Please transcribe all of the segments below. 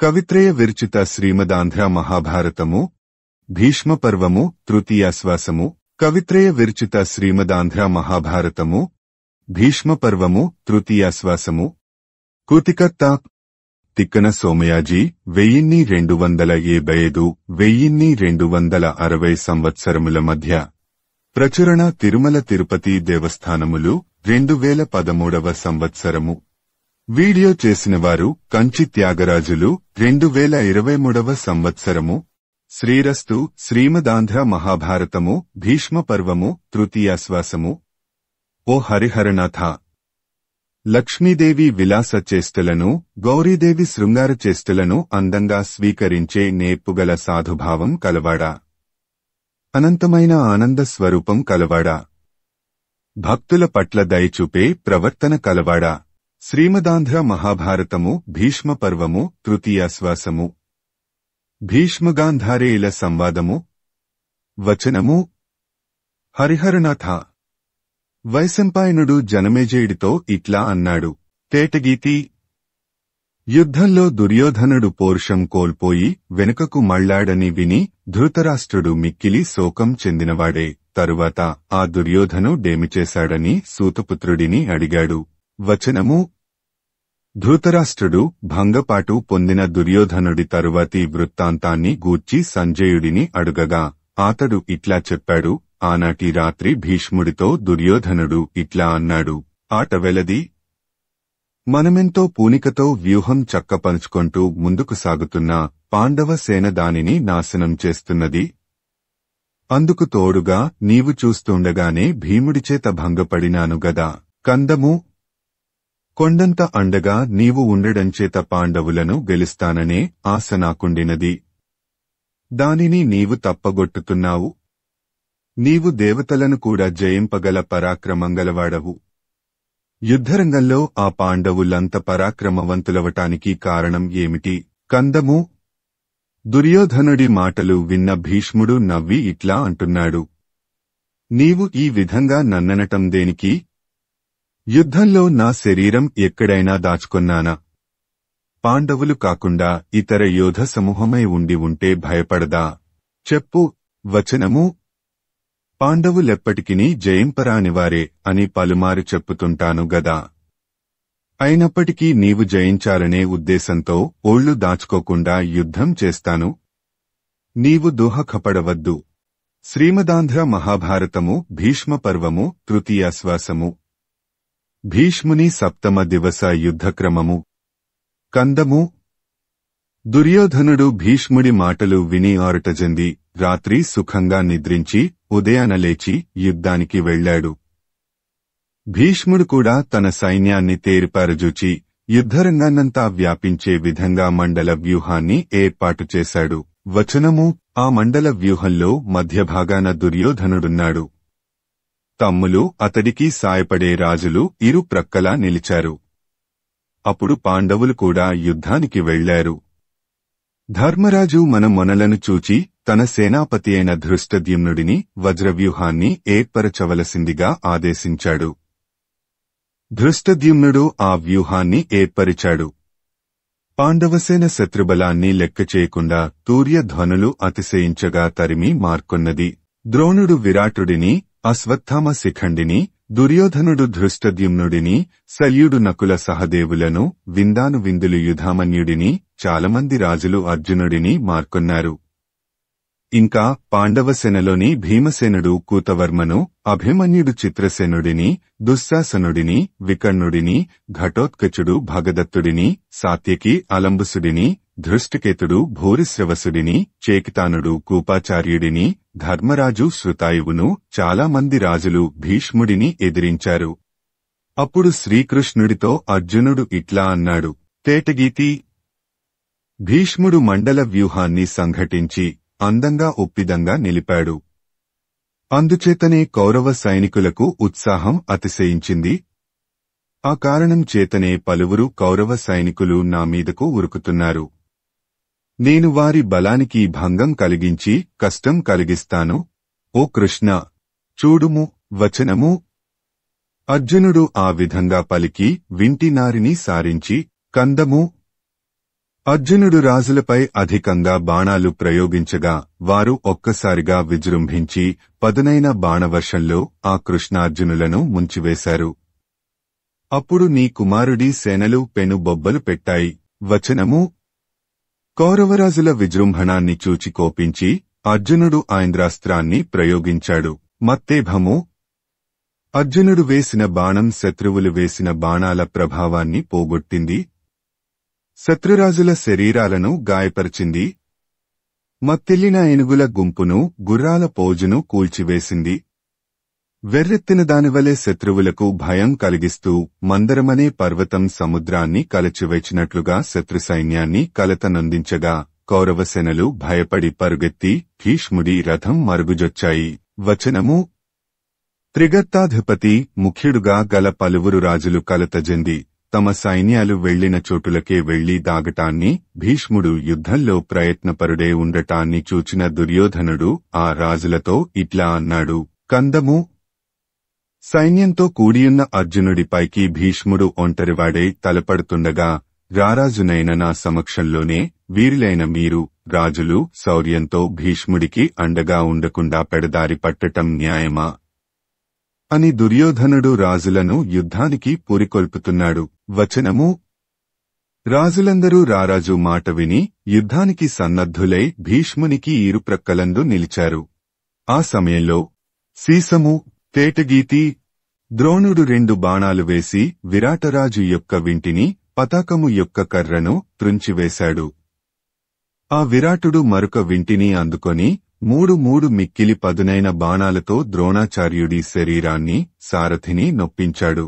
కవిత్రయ విరచిత శ్రీమదాంధ్ర మహాభారతము భీష్మపర్వము తృతీయాశ్వాసము కవిత్రయ విరచిత శ్రీమదాంధ్ర మహాభారతము భీష్మపర్వము తృతీయాశ్వాసము కృతికర్త తిక్కన సోమయాజీ 1275 1260 సంవత్సరముల మధ్య ప్రచురణ తిరుమల తిరుపతి దేవస్థానములు 2013వ సంవత్సరము వీడియో చేసినవారు కంచి త్యాగరాజులు 2023వ సంవత్సరము శ్రీరస్తు శ్రీమదాంధ్ర మహాభారతము భీష్మపర్వము తృతీయాశ్వాసము ఓ హరిహరనాథ లక్ష్మీదేవి విలాస చేష్టలను గౌరీదేవి శృంగార చేష్టలను అందంగా స్వీకరించే నేర్పుగల సాధుభావం కలవాడా అనంతమైన ఆనంద స్వరూపం కలవాడా భక్తుల పట్ల దయచూపే ప్రవర్తన కలవాడా శ్రీమదాంధ్ర మహాభారతము భీష్మపర్వము తృతీయాశ్వాసము భీష్మగాంధారేయుల సంవాదము వచనము హరిహరనాథ వైశంపాయనుడు జనమేజయుడితో ఇట్లా అన్నాడు. తేటగీతి యుద్ధంలో దుర్యోధనుడు పౌరుషం కోల్పోయి వెనుకకు మళ్లాడని విని ధృతరాష్ట్రుడు మిక్కిలి శోకం చెందినవాడే. తరువాత ఆ దుర్యోధను డేమిచేశాడని సూతపుత్రుడిని అడిగాడు. వచనము ధృతరాష్ట్రుడు భంగపాటు పొందిన దుర్యోధనుడి తరువాతి వృత్తాంతాన్ని గూర్చి సంజయుడిని అడుగగా అతడు ఇట్లా చెప్పాడు. ఆనాటి రాత్రి భీష్ముడితో దుర్యోధనుడు ఇట్లా అన్నాడు. ఆట వెలది. మనమెంతో పూనికతో వ్యూహం చక్కపంచుకొంటూ ముందుకు సాగుతున్న పాండవ సేన దానిని నాశనం చేస్తున్నది. అందుకు తోడుగా నీవు చూస్తుండగానే భీముడిచేత భంగపడినాను గదా. కందము కొండంత అండగా నీవు ఉండడంచేత పాండవులను గెలుస్తాననే ఆశ నాకుండినది. దానిని నీవు తప్పగొట్టుతున్నావు. నీవు దేవతలను కూడా జయింపగల పరాక్రమంగలవాడవు. యుద్ధరంగంలో ఆ పాండవులంత పరాక్రమవంతులవటానికి కారణం ఏమిటి? కందము దుర్యోధనుడి మాటలు విన్న భీష్ముడు నవ్వి ఇట్లా అంటున్నాడు. నీవు ఈ విధంగా నన్ననటం దేనికి? యుద్ధంలో నా శరీరం ఎక్కడైనా దాచుకొన్నానా? పాండవులు కాకుండా ఇతర యోధ సమూహమై ఉండి ఉంటే భయపడదా? చెప్పు. వచనము పాండవులెప్పటికినీ జయింపరానివారే అని పలుమారు చెప్పుతుంటాను గదా. అయినప్పటికీ నీవు జయించాలనే ఉద్దేశంతో ఓళ్లు దాచుకోకుండా యుద్ధం చేస్తాను. నీవు దుహఖపడవద్దు. శ్రీమదాంధ్ర మహాభారతము భీష్మపర్వము తృతీయాశ్వాసము భీష్ముని సప్తమ దివస యుద్ధక్రమము కందము దుర్యోధనుడు భీష్ముడి మాటలు విని ఆరుటజంది రాత్రి సుఖంగా నిద్రించి ఉదయాన లేచి యుద్ధానికి వెళ్లాడు. భీష్ముడు కూడా తన సైన్యాన్ని తేరిపారజూచి యుద్ధరంగాన్నంతా వ్యాపించే విధంగా మండల వ్యూహాన్ని ఏర్పాటు చేశాడు. వచనము ఆ మండల వ్యూహంలో మధ్యభాగాన దుర్యోధనుడున్నాడు. తమ్ములు అతడికి సాయపడే రాజులు ఇరు ప్రక్కలా నిలిచారు. అప్పుడు పాండవులు కూడా యుద్ధానికి వెళ్లారు. ధర్మరాజు మన మొనలను చూచి తన సేనాపతి అయిన ధృష్టద్యుమ్నుడిని వజ్రవ్యూహాన్ని ఏర్పరచవలసిందిగా ఆదేశించాడు. ధృష్టద్యుమ్నుడు ఆ వ్యూహాన్ని ఏర్పరిచాడు. పాండవసేన శత్రుబలాన్ని లెక్క చేయకుండా తూర్యధ్వనులు అతిశయించగా తరిమి మార్కొన్నది. ద్రోణుడు విరాటుడిని, అశ్వత్థామ శిఖండిని, దుర్యోధనుడు ధృష్టద్యుమ్నుడిని, శల్యుడు నకుల సహదేవులను, విందాను విందులు యుధామన్యుడిని, చాలామంది రాజులు అర్జునుడిని మార్కొన్నారు. ఇంకా పాండవసేనలోని భీమసేనుడు కూతవర్మను, అభిమన్యుడు చిత్రసేనుడిని, దుశ్శాసనుడిని, వికర్ణుడిని, ఘటోత్కచుడు భగదత్తుడిని, సాత్యకి అలంబుసుడిని, ధృష్టకేతుడు భూరిశ్రవసుడిని, చేకితానుడు కూపాచార్యుడిని, ధర్మరాజు శృతాయువును చాలామంది రాజులు భీష్ముడిని ఎదిరించారు. అప్పుడు శ్రీకృష్ణుడితో అర్జునుడు ఇట్లా అన్నాడు. తేటగీతి భీష్ముడు మండల వ్యూహాన్ని సంఘటించి అందంగా ఒప్పిదంగా నిలిపాడు. అందుచేతనే కౌరవ సైనికులకు ఉత్సాహం అతిశయించింది. ఆ కారణం చేతనే పలువురు కౌరవ సైనికులు నా మీదకు ఉరుకుతున్నారు. నేను వారి బలానికి భంగం కలిగించి కష్టం కలిగిస్తాను. ఓ కృష్ణ చూడుము. వచనము అర్జునుడు ఆ విధంగా పలికి వింటినారిని సారించి కందము అర్జునుడు రాజులపై అధికంగా బాణాలు ప్రయోగించగా వారు ఒక్కసారిగా విజృంభించి పదునైన బాణవర్షంలో ఆ కృష్ణార్జునులను ముంచివేశారు. అప్పుడు నీ కుమారుడి సేనలు పెనుబొబ్బలు పెట్టాయి. వచనము: కౌరవరాజుల విజృంభణాన్ని చూచి కోపించి అర్జునుడు ఐంద్రాస్త్రాన్ని ప్రయోగించాడు. మత్తేభము: అర్జునుడు వేసిన బాణం శత్రువులు వేసిన బాణాల ప్రభావాన్ని పోగొట్టింది. శత్రురాజుల శరీరాలను గాయపరిచింది. మత్తెల్లిన ఏనుగుల గుంపును, గుర్రాల పోజును కూల్చివేసింది. వెర్రెత్తిన దానివలె శత్రువులకు భయం కలిగిస్తూ మందరమనే పర్వతం సముద్రాన్ని కలచివేచినట్లుగా శత్రు సైన్యాన్ని కలతనొందించగా కౌరవసేనలు భయపడి పరుగెత్తి భీష్ముడి రథం మరుగుజొచ్చాయి. వచనము: త్రిగర్తాధిపతి ముఖ్యుడుగా గల పలువురు రాజులు కలతజెంది తమ సైన్యాలు వెళ్లిన చోటులకే వెళ్లి దాగటాన్ని, భీష్ముడు యుద్ధంలో ప్రయత్నపరుడే ఉండటాన్ని చూచిన దుర్యోధనుడు ఆ రాజులతో ఇట్లా అన్నాడు: కందము. సైన్యంతో కూడియున్న అర్జునుడిపైకి భీష్ముడు ఒంటరివాడై తలపడుతుండగా రారాజునైన నా సమక్షంలోనే వీరులైన మీరు రాజులు శౌర్యంతో భీష్ముడికి అండగా ఉండకుండా పెడదారి పట్టటం న్యాయమా అని దుర్యోధనుడు రాజులను యుద్ధానికి పురికొల్పుతున్నాడు. వచనము: రాజులందరూ రారాజు మాట విని యుద్ధానికి సన్నద్ధులై భీష్మునికి ఇరుప్రక్కలందు నిలిచారు. ఆ సమయంలో సీసము, తేటగీతి, ద్రోణుడు 2 బాణాలు వేసి విరాటరాజు యొక్క వింటిని, పతాకము యొక్క కర్రను త్రుంచివేశాడు. ఆ విరాటుడు మరొక వింటిని అందుకొని 3 మిక్కిలి పదునైన బాణాలతో ద్రోణాచార్యుడి శరీరాన్ని, సారథిని నొప్పించాడు.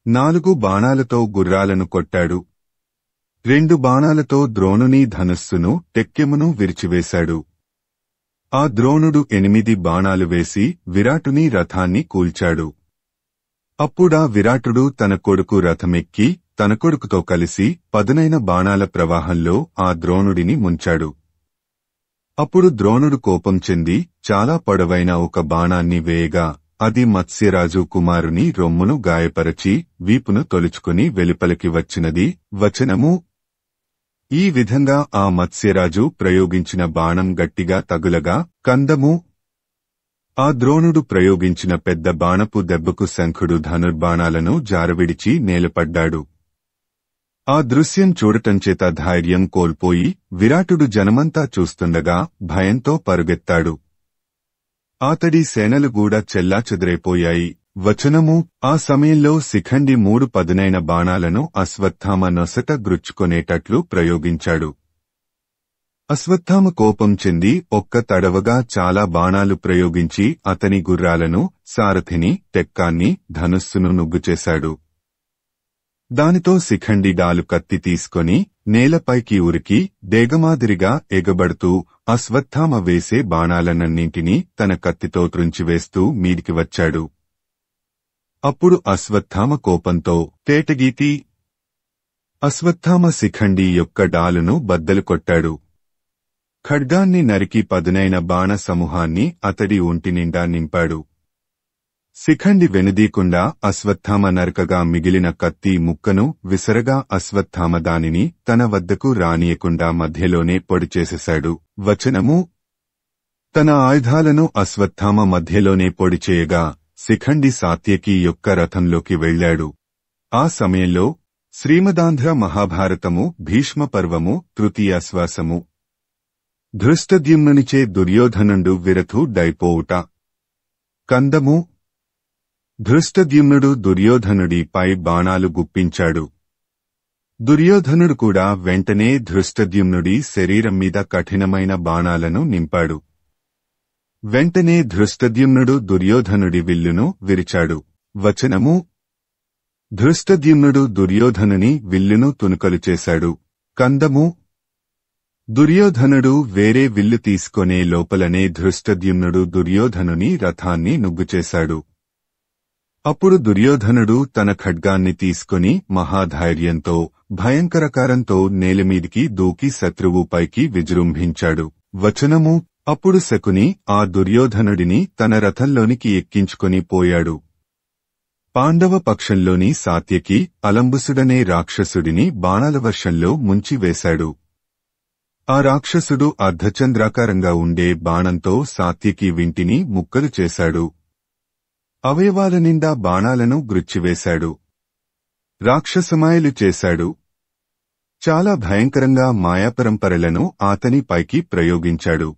4 బాణాలతో గుర్రాలను కొట్టాడు. 2 బాణాలతో ద్రోణుని ధనుస్సును, టెక్కెమును విరిచివేశాడు. ఆ ద్రోణుడు 8 బాణాలు వేసి విరాటుని రథాన్ని కూల్చాడు. అప్పుడా విరాటుడు తన కొడుకు రథమెక్కి తన కొడుకుతో కలిసి పదునైన బాణాల ప్రవాహంలో ఆ ద్రోణుడిని ముంచాడు. అప్పుడు ద్రోణుడు కోపం చెంది చాలా పొడవైన ఒక బాణాన్ని వేయగా అది మత్స్యరాజు కుమారుని రొమ్మును గాయపరచి వీపును తొలుచుకుని వెలుపలికి వచ్చినది. వచనము: ఈ విధంగా ఆ మత్స్యరాజు ప్రయోగించిన బాణం గట్టిగా తగులగా కందము. ఆ ద్రోణుడు ప్రయోగించిన పెద్ద బాణపు దెబ్బకు శంఖుడు ధనుర్బాణాలను జారవిడిచి నేలపడ్డాడు. ఆ దృశ్యం చూడటంచేత ధైర్యం కోల్పోయి విరాటుడు జనమంతా చూస్తుండగా భయంతో పరుగెత్తాడు. అతడి సేనలు కూడా చెల్లాచెదరైపోయాయి. వచనము: ఆ సమయంలో శిఖండి 3 పదునైన బాణాలను అశ్వత్థామ నొసట గ్రుచ్చుకొనేటట్లు ప్రయోగించాడు. అశ్వత్థామ కోపం చెంది ఒక్క తడవగా చాలా బాణాలు ప్రయోగించి అతని గుర్రాలను, సారథిని, టెక్కాన్ని, ధనుస్సును నుగ్గుచేశాడు. దానితో శిఖండి డాలు కత్తి తీసుకొని నేలపైకి ఉరికి డేగమాదిరిగా ఎగబడుతూ అశ్వత్థామ వేసే బాణాలనన్నింటినీ తన కత్తితో త్రుంచివేస్తూ మీదికి వచ్చాడు. అప్పుడు అశ్వత్థామ కోపంతో తేటగీతి అశ్వత్థామ శిఖండి యొక్క డాలును బద్దలు కొట్టాడు. ఖడ్గాన్ని నరికి పదునైన బాణ సమూహాన్ని అతడి ఒంటినిండా నింపాడు. శిఖండి వెనుదీకుండా అశ్వత్థామ నరకగా మిగిలిన కత్తి ముక్కను విసరగా అశ్వత్థామ దానిని తన వద్దకు రానియకుండా మధ్యలోనే పొడిచేసేశాడు. వచనము: తన ఆయుధాలను అశ్వత్థామ మధ్యలోనే పొడిచేయగా శిఖండి సాత్యకి యొక్క రథంలోకి వెళ్లాడు. ఆ సమయంలో శ్రీమదాంధ్ర మహాభారతము భీష్మ పర్వము తృతీయాశ్వాసము. ధృష్టద్యుమ్నునిచే దుర్యోధనుండు విరథు డైపోవుట. కందము: ధృష్టద్యుమ్నుడు దుర్యోధనుడిపై బాణాలు గుప్పించాడు. దుర్యోధనుడు కూడా వెంటనే ధృష్టద్యుమ్నుడి శరీరం మీద కఠినమైన బాణాలను నింపాడు. వెంటనే ధృష్టద్యుమ్నుడు దుర్యోధనుడి విల్లును విరిచాడు. వచనము: ధృష్టద్యుమ్నుడు దుర్యోధనుని విల్లును తునుకలు చేశాడు. కందము: దుర్యోధనుడు వేరే విల్లు తీసుకొనే లోపలనే ధృష్టద్యుమ్నుడు దుర్యోధనుని రథాన్ని నుగ్గుచేశాడు. అప్పుడు దుర్యోధనుడు తన ఖడ్గాన్ని తీసుకొని మహాధైర్యంతో భయంకరకారంతో నేలమీదికి దూకి శత్రువుపైకి విజృంభించాడు. వచనము: అప్పుడు శకుని ఆ దుర్యోధనుడిని తన రథంలోనికి ఎక్కించుకొని పోయాడు. పాండవ పక్షంలోని సాత్యకి అలంబుసుడనే రాక్షసుడిని బాణాల వర్షంలో ముంచివేశాడు. ఆ రాక్షసుడు అర్ధచంద్రాకారంగా ఉండే బాణంతో సాత్యకి వింటిని ముక్కలు చేశాడు. అవయవాల నిండా బాణాలను గ్రుచ్చివేశాడు. రాక్షసమాయలు చేశాడు. చాలా భయంకరంగా మాయాపరంపరలను అతని పైకి ప్రయోగించాడు.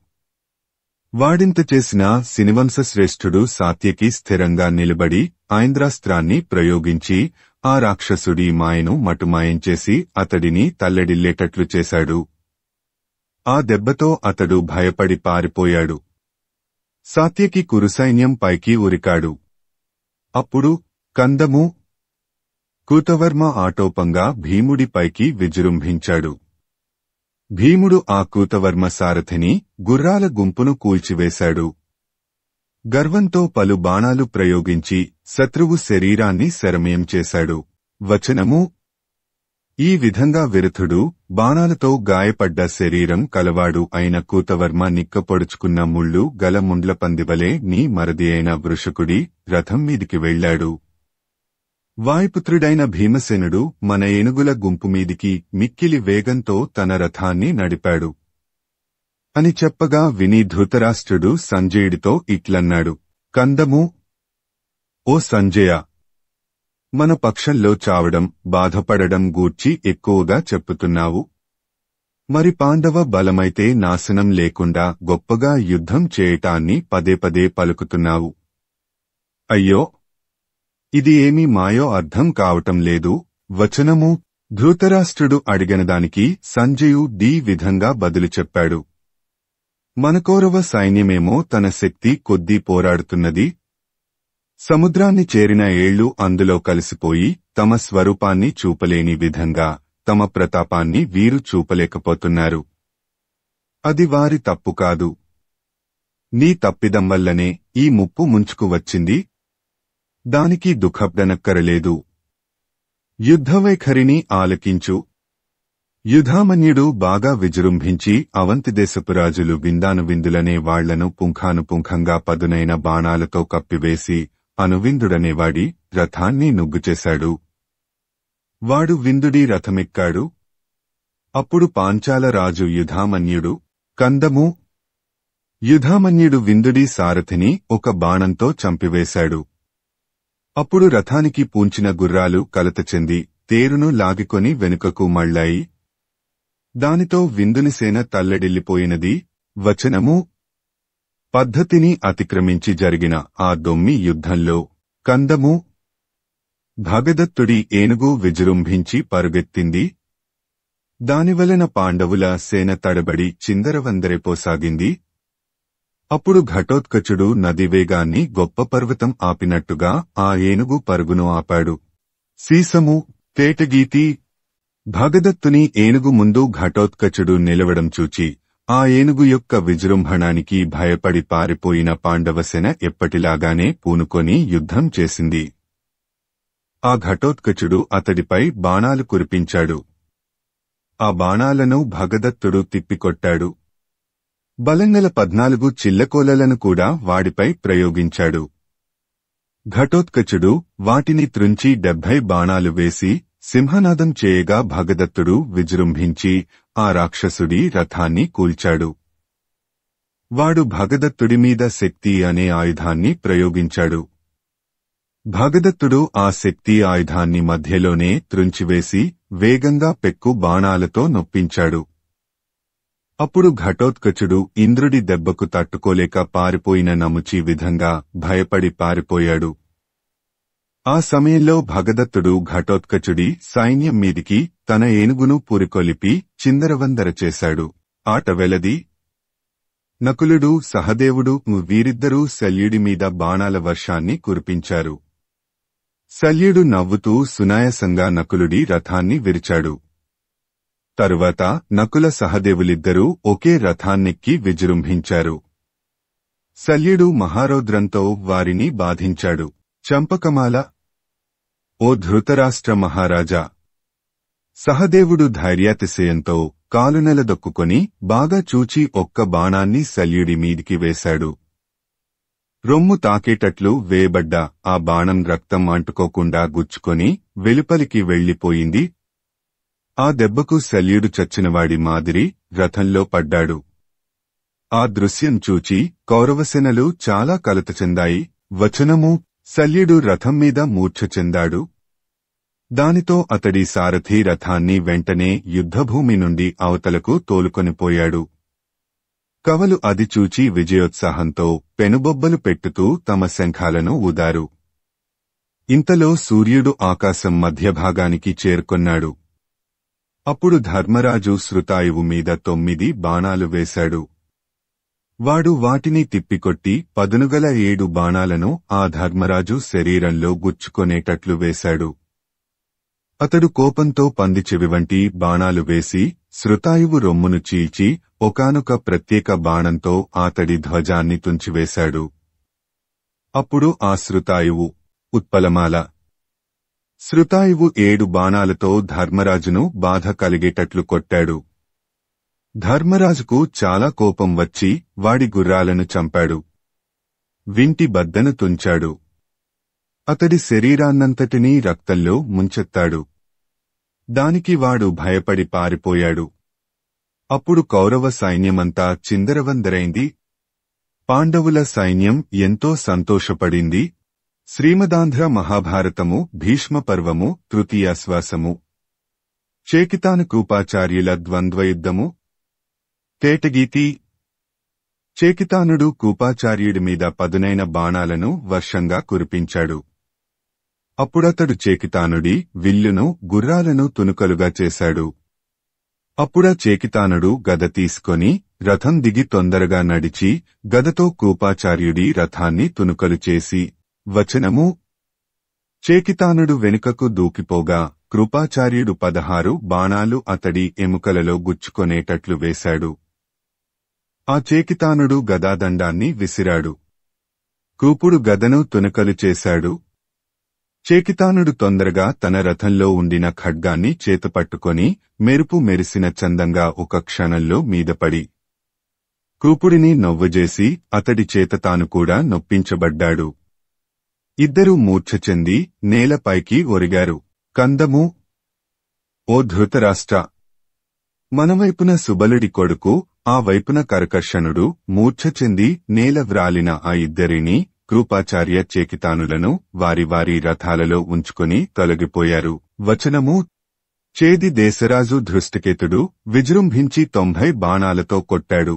వాడింత చేసినా శినివంశశ్రేష్ఠుడు సాత్యకి స్థిరంగా నిలబడి ఐంద్రాస్త్రాన్ని ప్రయోగించి ఆ రాక్షసుడి మాయను మటుమాయం చేసి అతడిని తల్లడిల్లేటట్లు చేశాడు. ఆ దెబ్బతో అతడు భయపడి పారిపోయాడు. సాత్యకి కురుసైన్యం పైకి ఉరికాడు. అప్పుడు కందము కూతవర్మ ఆటోపంగా భీముడిపైకి విజృంభించాడు. భీముడు ఆ కూతవర్మ సారథిని గుర్రాల గుంపును కూల్చివేశాడు. గర్వంతో పలు బాణాలు ప్రయోగించి శత్రువు శరీరాన్ని శరమయం చేశాడు. వచనము ఈ విధంగా విరథుడు బాణాలతో గాయపడ్డ శరీరం కలవాడు అయిన కూతవర్మ నిక్కపొడుచుకున్న ముళ్ళు గల ముండ్లపందివలే నీ మరది అయిన వృషకుడి రథం మీదికి వెళ్లాడు. వాయుపుత్రుడైన భీమసేనుడు మన ఏనుగుల గుంపుమీదికి మిక్కిలి వేగంతో తన రథాన్ని నడిపాడు అని చెప్పగా విని ధృతరాష్ట్రుడు సంజయుడితో ఇట్లన్నాడు. కందము ఓ సంజయ, మన పక్షంలో చావడం బాధపడడం గూర్చి ఎక్కువగా చెప్పుతున్నావు. మరి పాండవ బలమైతే నాశనం లేకుండా గొప్పగా యుద్ధం చేయటాన్ని పదే పదే పలుకుతున్నావు. అయ్యో, ఇది ఏమి మాయో అర్థం కావటం లేదు. వచనము ధృతరాష్ట్రుడు అడిగినదానికి సంజయు విధంగా బదులు చెప్పాడు. మన కౌరవ సైన్యమేమో తన శక్తి కొద్దీ పోరాడుతున్నది. సముద్రాన్ని చేరిన ఏళ్లు అందులో కలిసిపోయి తమ స్వరూపాన్ని చూపలేని విధంగా తమ ప్రతాపాన్ని వీరు చూపలేకపోతున్నారు. అది వారి తప్పు కాదు. నీ తప్పిదం వల్లనే ఈ ముప్పు ముంచుకు వచ్చింది. దానికి దుఃఖపడనక్కరలేదు. యుద్ధవైఖరిని ఆలకించు. యుధామన్యుడు బాగా విజృంభించి అవంతిదేశపురాజులు విందానువిందులనే వాళ్లను పుంఖానుపుంఖంగా పదునైన బాణాలతో కప్పివేసి అనువిందుడనేవాడి రథాన్ని నుగ్గుచేశాడు. వాడు విందుడి రథమెక్కాడు. అప్పుడు పాంచాల రాజు యుధామన్యుడు కందము యుధామన్యుడు విందుడి సారథిని ఒక బాణంతో చంపివేశాడు. అప్పుడు రథానికి పూంచిన గుర్రాలు కలత చెంది తేరును లాగికొని వెనుకకు మళ్లాయి. దానితో విందుని సేన తల్లడిల్లిపోయినది. వచనము పద్ధతిని అతిక్రమించి జరిగిన ఆ దొమ్మి యుద్ధంలో కందము భగదత్తుడి ఏనుగు విజృంభించి పరుగెత్తింది. దానివలన పాండవుల సేన తడబడి చిందరవందరైపోసాగింది. అప్పుడు ఘటోత్కచుడు నదివేగాన్ని గొప్ప పర్వతం ఆపినట్టుగా ఆ ఏనుగు పరుగును ఆపాడు. సీసము తేటగీతి భగదత్తుని ఏనుగు ముందు ఘటోత్కచుడు నిలవడం చూచి ఆ ఏనుగు యొక్క విజృంభణానికి భయపడి పారిపోయిన పాండవసేన ఎప్పటిలాగానే పూనుకొని యుద్ధం చేసింది. ఆ ఘటోత్కచుడు అతడిపై బాణాలు కురిపించాడు. ఆ బాణాలను భగదత్తుడు తిప్పికొట్టాడు. బలంగల 14 చిల్లకోలలను కూడా వాడిపై ప్రయోగించాడు. ఘటోత్కచుడు వాటిని త్రుంచి 70 బాణాలు వేసి సింహనాదం చేయగా భగదత్తుడు విజృంభించి ఆ రాక్షసుడి రథాన్ని కూల్చాడు. వాడు భగదత్తుడి మీద శక్తి అనే ఆయుధాన్ని ప్రయోగించాడు. భగదత్తుడు ఆ శక్తి ఆయుధాన్ని మధ్యలోనే త్రుంచివేసి వేగంగా పెక్కు బాణాలతో నొప్పించాడు. అప్పుడు ఘటోత్కచుడు ఇంద్రుడి దెబ్బకు తట్టుకోలేక పారిపోయిన నముచి విధంగా భయపడి పారిపోయాడు. ఆ సమయంలో భగదత్తుడు ఘటోత్కచుడి సైన్యం మీదికి తన ఏనుగును పురికొలిపి చిందరవందర చేశాడు. ఆట వెలది. నకులుడు సహదేవుడు వీరిద్దరూ శల్యుడి మీద బాణాల వర్షాన్ని కురిపించారు. శల్యుడు నవ్వుతూ సునాయాసంగా నకులుడి రథాన్ని విరిచాడు. తరువాత నకుల సహదేవులిద్దరూ ఒకే రథాన్నెక్కి విజృంభించారు. శల్యుడు మహారౌద్రంతో వారిని బాధించాడు. చంపకమాల ఓ ధృతరాష్ట్ర మహారాజా! సహదేవుడు ధైర్యాతిశయంతో కాలునెలదొక్కుకొని బాగా చూచి ఒక్క బాణాన్ని శల్యుడి మీదికి వేశాడు. రొమ్ము తాకేటట్లు వేయబడ్డ ఆ బాణం రక్తం అంటుకోకుండా గుచ్చుకొని వెలుపలికి వెళ్లిపోయింది. ఆ దెబ్బకు శల్యుడు చచ్చినవాడి మాదిరి రథంలో పడ్డాడు. ఆ దృశ్యం చూచి కౌరవసేనలు చాలా కలత చెందాయి. వచనము: శల్యుడు రథం మీద మూర్ఛ చెందాడు. దానితో అతడి సారథి రథాన్ని వెంటనే యుద్ధభూమి నుండి అవతలకు తోలుకొనిపోయాడు. కవలు అది చూచి విజయోత్సాహంతో పెనుబొబ్బలు పెట్టుతూ తమ శంఖాలను ఊదారు. ఇంతలో సూర్యుడు ఆకాశం మధ్యభాగానికి చేరుకొన్నాడు. అప్పుడు ధర్మరాజు శృతాయువు మీద 9 బాణాలు వేశాడు. వాడు వాటిని తిప్పికొట్టి పదునుగల 7 బాణాలను ఆ ధర్మరాజు శరీరంలో గుచ్చుకొనేటట్లు వేశాడు. అతడు కోపంతో పంది చెవి వంటి బాణాలు వేసి శృతాయువు రొమ్మును చీల్చి ఒకానొక ప్రత్యేక బాణంతో అతడి ధ్వజాన్ని తుంచివేశాడు. అప్పుడు ఆ శృతాయువు ఉత్పలమాల. శృతాయువు 7 బాణాలతో ధర్మరాజును బాధ కలిగేటట్లు కొట్టాడు. ధర్మరాజుకు చాలా కోపం వచ్చి వాడి గుర్రాలను చంపాడు. వింటి బద్దను తుంచాడు. అతడి శరీరాన్నంతటినీ రక్తంలో ముంచెత్తాడు. దానికి వాడు భయపడి పారిపోయాడు. అప్పుడు కౌరవ సైన్యమంతా చిందరవందరైంది. పాండవుల సైన్యం ఎంతో సంతోషపడింది. శ్రీమదాంధ్ర మహాభారతము భీష్మ పర్వము తృతీయాశ్వాసము. చేకితానకూపాచార్యుల ద్వంద్వయుద్ధము. తేటగీతి. చేకితానుడు కూపాచార్యుడి మీద పదునైన బాణాలను వర్షంగా కురిపించాడు. అప్పుడతడు చేకితానుడి విల్లును గుర్రాలను తునుకలుగా చేశాడు. అప్పుడా చేకితానుడు గద తీసుకొని రథం దిగి తొందరగా నడిచి గదతో కూపాచార్యుడి రథాన్ని తునుకలు చేసి. వచనము: చేకితానుడు వెనుకకు దూకిపోగా కృపాచార్యుడు 16 బాణాలు అతడి ఎముకలలో గుచ్చుకొనేటట్లు వేశాడు. ఆ చేకితానుడు గదాదండాన్ని విసిరాడు. కూపుడు గదను తునకలు చేశాడు. చేకితానుడు తొందరగా తన రథంలో ఉండిన ఖడ్గాన్ని చేతపట్టుకొని మెరుపు మెరిసిన చందంగా ఒక క్షణంలో మీదపడి కూపుడిని నవ్వజేసి అతడి చేత తాను కూడా నొప్పించబడ్డాడు. ఇద్దరూ మూర్ఛ చెంది నేలపైకి ఒరిగారు. కందము: ఓ ధృతరాష్ట్ర! మనవైపున సుబలుడి కొడుకు, ఆ వైపున కరకర్షణుడు మూర్ఛ చెంది నేల వ్రాలిన ఆ ఇద్దరినీ కృపాచార్య చేకితానులను వారి వారి రథాలలో ఉంచుకొని తొలగిపోయారు. వచనము: చేది దేశరాజు ధృష్టకేతుడు విజృంభించి 90 బాణాలతో కొట్టాడు.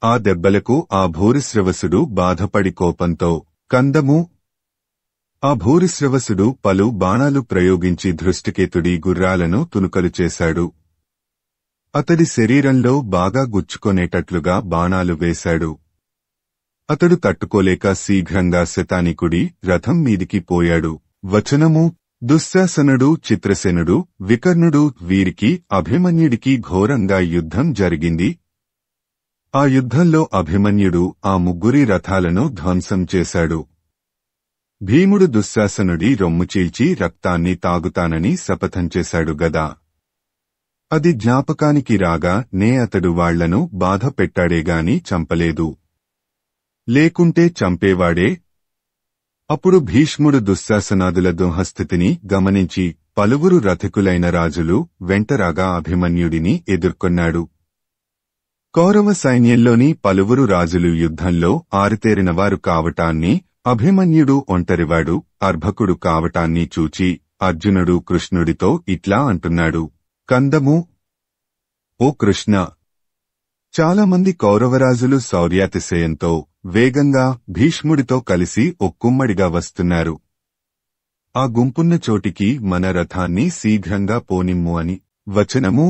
ఆ దెబ్బలకు ఆ భూరిశ్రవసుడు బాధపడి కోపంతో. కందము: ఆ భూరిశ్రవసుడు పలు బాణాలు ప్రయోగించి ధృష్టకేతుడి గుర్రాలను తునుకలు చేశాడు. అతడి శరీరంలో బాగా గుచ్చుకొనేటట్లుగా బాణాలు వేశాడు. అతడు తట్టుకోలేక శీఘ్రంగా శతానికుడి రథం మీదికి పోయాడు. వచనము: దుశ్శాసనుడు, చిత్రసేనుడు, వికర్ణుడు వీరికి అభిమన్యుడికి ఘోరంగా యుద్ధం జరిగింది. ఆ యుద్ధంలో అభిమన్యుడు ఆ 3 రథాలను ధ్వంసం చేశాడు. భీముడు దుశ్శాసనుడి రొమ్ము చీల్చి రక్తాన్ని తాగుతానని శపథం చేశాడు గదా. అది జ్ఞాపకానికి రాగా అతడు వాళ్లను బాధ పెట్టాడేగాని చంపలేదు. లేకుంటే చంపేవాడే. అప్పుడు భీష్ముడు దుశ్శాసనాదుల దుఃస్థితిని గమనించి పలువురు రథికులైన రాజులు వెంటరాగా అభిమన్యుడిని ఎదుర్కొన్నాడు. కౌరవ సైన్యంలోని పలువురు రాజులు యుద్ధంలో ఆరితేరినవారు కావటాన్ని, అభిమన్యుడు ఒంటరివాడు అర్భకుడు కావటాన్ని చూచి అర్జునుడు కృష్ణుడితో ఇట్లా అంటున్నాడు. కందము: ఓ కృష్ణ! చాలామంది కౌరవరాజులు శౌర్యాతిశయంతో వేగంగా భీష్ముడితో కలిసి ఒక్కుమ్మడిగా వస్తున్నారు. ఆ గుంపున్న చోటికి మన రథాన్ని శీఘ్రంగా పోనిమ్ము అని. వచనము: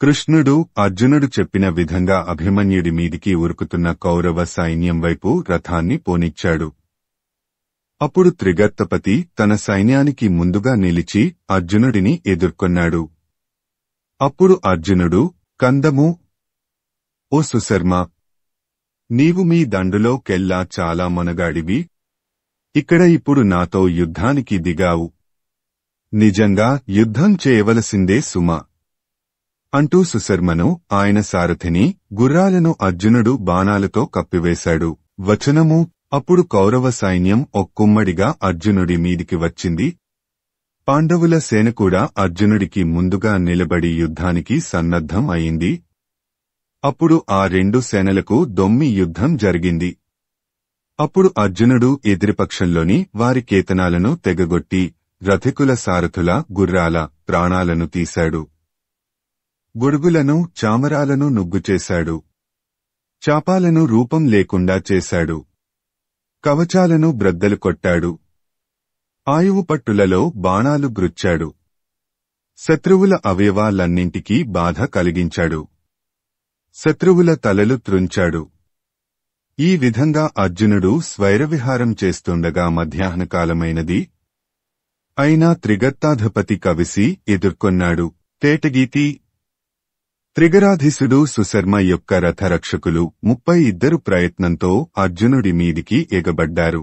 కృష్ణుడు అర్జునుడు చెప్పిన విధంగా అభిమన్యుడి మీదికి ఉరుకుతున్న కౌరవ సైన్యం వైపు రథాన్ని పోనిచ్చాడు. అప్పుడు త్రిగర్తపతి తన సైన్యానికి ముందుగా నిలిచి అర్జునుడిని ఎదుర్కొన్నాడు. అప్పుడు అర్జునుడు: కందము: ఓ సుశర్మ! నీవు మీ దండులో కెల్లా చాలా మొనగాడివి. ఇక్కడ ఇప్పుడు నాతో యుద్ధానికి దిగావు. నిజంగా యుద్ధం చేయవలసిందే సుమా అంటూ సుశర్మను, ఆయన సారథిని, గుర్రాలను అర్జునుడు బాణాలతో కప్పివేశాడు. వచనము అప్పుడు కౌరవ సైన్యం ఒక్కుమ్మడిగా అర్జునుడి మీదికి వచ్చింది. పాండవుల సేన కూడా అర్జునుడికి ముందుగా నిలబడి యుద్ధానికి సన్నద్ధం అయింది. అప్పుడు ఆ రెండు సేనలకు దొమ్మి యుద్ధం జరిగింది. అప్పుడు అర్జునుడు ఎదిరిపక్షంలోని వారి కేతనాలను తెగగొట్టి రథికుల సారథుల గుర్రాల ప్రాణాలను తీశాడు. గొడుగులను చామరాలను నుగ్గుచేశాడు. చాపాలను రూపం లేకుండా చేశాడు. కవచాలను బ్రద్దలు కొట్టాడు. ఆయువు పట్టులలో బాణాలు గ్రుచ్చాడు. శత్రువుల అవయవాలన్నింటికీ బాధ కలిగించాడు. శత్రువుల తలలు త్రుంచాడు. ఈ విధంగా అర్జునుడు స్వైరవిహారం చేస్తుండగా మధ్యాహ్నకాలమైనది. అయినా త్రిగర్తాధిపతి కవిసి ఎదుర్కొన్నాడు. తేటగీతి త్రిగరాధీసుడు సుశర్మ యొక్క రథరక్షకులు 32 ప్రయత్నంతో అర్జునుడి మీదికి ఎగబడ్డారు.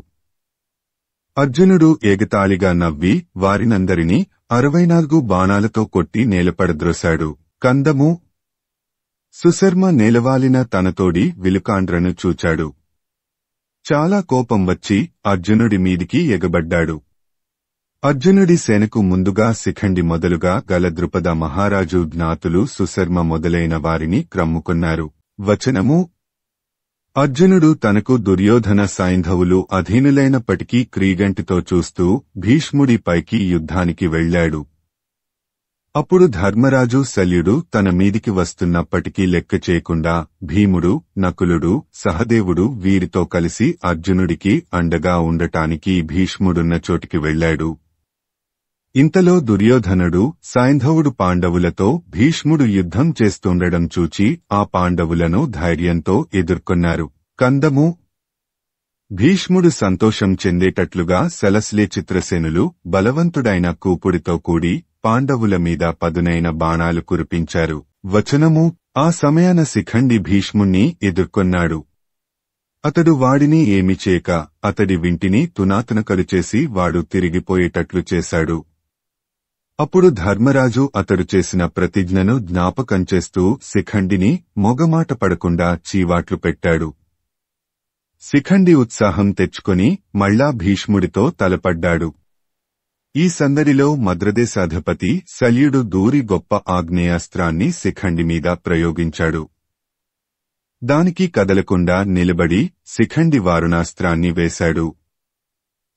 అర్జునుడు ఎగతాళిగా నవ్వి వారినందరినీ 64 బాణాలతో కొట్టి నేలపడద్రోశాడు. కందము సుశర్మ నేలవాలిన తనతోడి విలుకాండ్రను చూచాడు. చాలా కోపం వచ్చి అర్జునుడి మీదికి ఎగబడ్డాడు. అర్జునుడి సేనకు ముందుగా శిఖండి మొదలుగా గల ద్రుపద మహారాజు జ్ఞాతులు సుశర్మ మొదలైన వారిని క్రమ్ముకున్నారు. వచనము అర్జునుడు తనకు దుర్యోధన సైంధవులు అధీనులైనప్పటికీ క్రీగంటితో చూస్తూ భీష్ముడి పైకి యుద్ధానికి వెళ్లాడు. అప్పుడు ధర్మరాజు శల్యుడు తన మీదికి వస్తున్నప్పటికీ లెక్క చేయకుండా భీముడు, నకులుడు, సహదేవుడు వీరితో కలిసి అర్జునుడికి అండగా ఉండటానికి భీష్ముడున్న చోటికి వెళ్లాడు. ఇంతలో దుర్యోధనుడు సైంధవుడు పాండవులతో భీష్ముడు యుద్ధం చేస్తుండడం చూచి ఆ పాండవులను ధైర్యంతో ఎదుర్కొన్నారు. కందము భీష్ముడు సంతోషం చెందేటట్లుగా సలస్లే చిత్రసేనులు బలవంతుడైన కూపుడితో కూడి పాండవుల మీద పదునైన బాణాలు కురిపించారు. వచనము ఆ సమయాన శిఖండి భీష్ముణ్ణి ఎదుర్కొన్నాడు. అతడు వాడిని ఏమి చేయక అతడి వింటిని తునాతునకలు చేసి వాడు తిరిగిపోయేటట్లు చేశాడు. అప్పుడు ధర్మరాజు అతడు చేసిన ప్రతిజ్ఞను జ్ఞాపకం చేస్తూ శిఖండిని మొగమాట పడకుండా చీవాట్లు పెట్టాడు. శిఖండి ఉత్సాహం తెచ్చుకొని మళ్ళా భీష్ముడితో తలపడ్డాడు. ఈ సందడిలో మద్రదేశాధిపతి శల్యుడు దూరి గొప్ప ఆగ్నేయాస్త్రాన్ని శిఖండి మీద ప్రయోగించాడు. దానికి కదలకుండా నిలబడి శిఖండి వారుణాస్త్రాన్ని వేశాడు.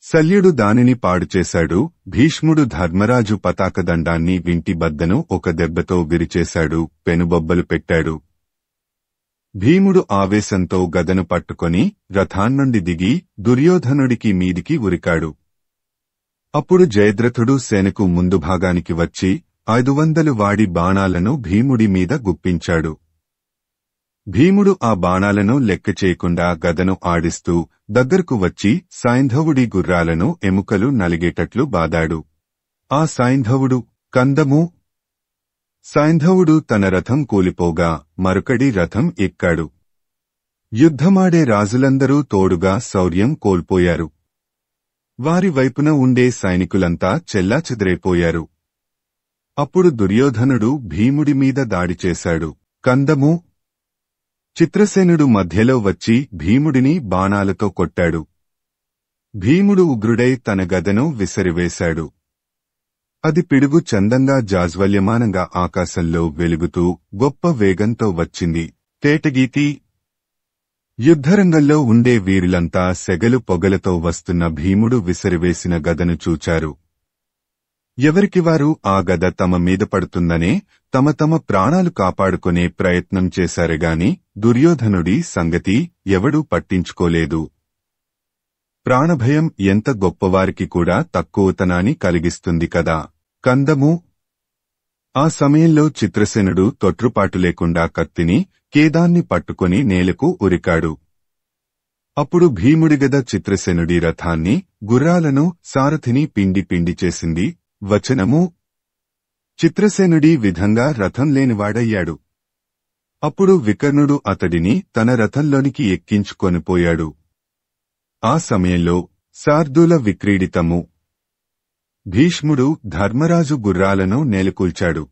శల్యుడు దానిని పాడుచేశాడు. భీష్ముడు ధర్మరాజు పతాకదండాన్ని వింటి బద్దను ఒక దెబ్బతో విరిచేశాడు. పెనుబొబ్బలు పెట్టాడు. భీముడు ఆవేశంతో గదను పట్టుకొని రథాన్నుండి దిగి దుర్యోధనుడికి మీదికి ఉరికాడు. అప్పుడు జయద్రథుడు సేనకు ముందు భాగానికి వచ్చి 500 వాడి బాణాలను భీముడి మీద గుప్పించాడు. భీముడు ఆ బాణాలను లెక్క చేయకుండా గదను ఆడిస్తూ దగ్గరకు వచ్చి సైంధవుడి గుర్రాలను ఎముకలు నలిగేటట్లు బాదాడు. ఆ సైంధవుడు కందము సైంధవుడు తన రథం కూలిపోగా మరొకడి రథం ఎక్కాడు. యుద్ధమాడే రాజులందరూ తోడుగా శౌర్యం కోల్పోయారు. వారి వైపున ఉండే సైనికులంతా చెల్లాచెదరైపోయారు. అప్పుడు దుర్యోధనుడు భీముడి మీద దాడి చేశాడు. కందము చిత్రసేనుడు మధ్యలో వచ్చి భీముడిని బాణాలతో కొట్టాడు. భీముడు ఉగ్రుడై తన గదను విసిరివేశాడు. అది పిడుగు చందంగా జాజ్వల్యమానంగా ఆకాశంలో వెలుగుతూ గొప్ప వేగంతో వచ్చింది. తేటగీతి యుద్ధరంగంలో ఉండే వీరులంతా సెగలు పొగలతో వస్తున్న భీముడు విసిరివేసిన గదను చూచారు. ఎవరికివారు ఆ గద తమ మీద పడుతుందనే తమ తమ ప్రాణాలు కాపాడుకునే ప్రయత్నం చేశారుగాని దుర్యోధనుడి సంగతి ఎవడూ పట్టించుకోలేదు. ప్రాణభయం ఎంత గొప్పవారికి కూడా తక్కువతనాన్ని కలిగిస్తుంది కదా. కందము ఆ సమయంలో చిత్రసేనుడు తొట్రుపాటు లేకుండా కత్తిని కేదాన్ని పట్టుకొని నేలకు ఉరికాడు. అప్పుడు భీముడిగద చిత్రసేనుడి రథాన్ని, గుర్రాలను, సారథిని పిండి పిండి చేసింది. వచనము చిత్రసేనుడి విధంగా రథం లేనివాడయ్యాడు. అప్పుడు వికర్ణుడు అతడిని తన రథంలోనికి ఎక్కించుకొనిపోయాడు. ఆ సమయంలో శార్దూల విక్రీడితము భీష్ముడు ధర్మరాజు గుర్రాలను నేలకూల్చాడు.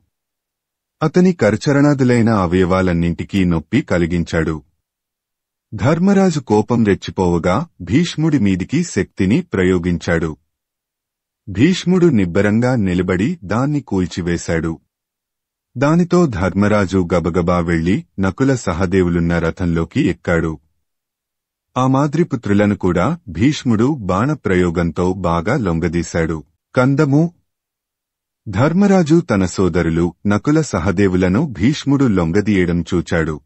అతని కరచరణాదులైన అవయవాలన్నింటికీ నొప్పి కలిగించాడు. ధర్మరాజు కోపం రెచ్చిపోవగా భీష్ముడి మీదికి శక్తిని ప్రయోగించాడు. భీష్ముడు నిబ్బరంగా నిలబడి దాన్ని కూల్చివేశాడు. దానితో ధర్మరాజు గబగబా వెళ్లి నకుల సహదేవులున్న రథంలోకి ఎక్కాడు. ఆ మాద్రిపుత్రులను కూడా భీష్ముడు బాణప్రయోగంతో బాగా లొంగదీశాడు. కందము. ధర్మరాజు తన సోదరులు నకుల సహదేవులను భీష్ముడు లొంగదీయడం చూచాడు.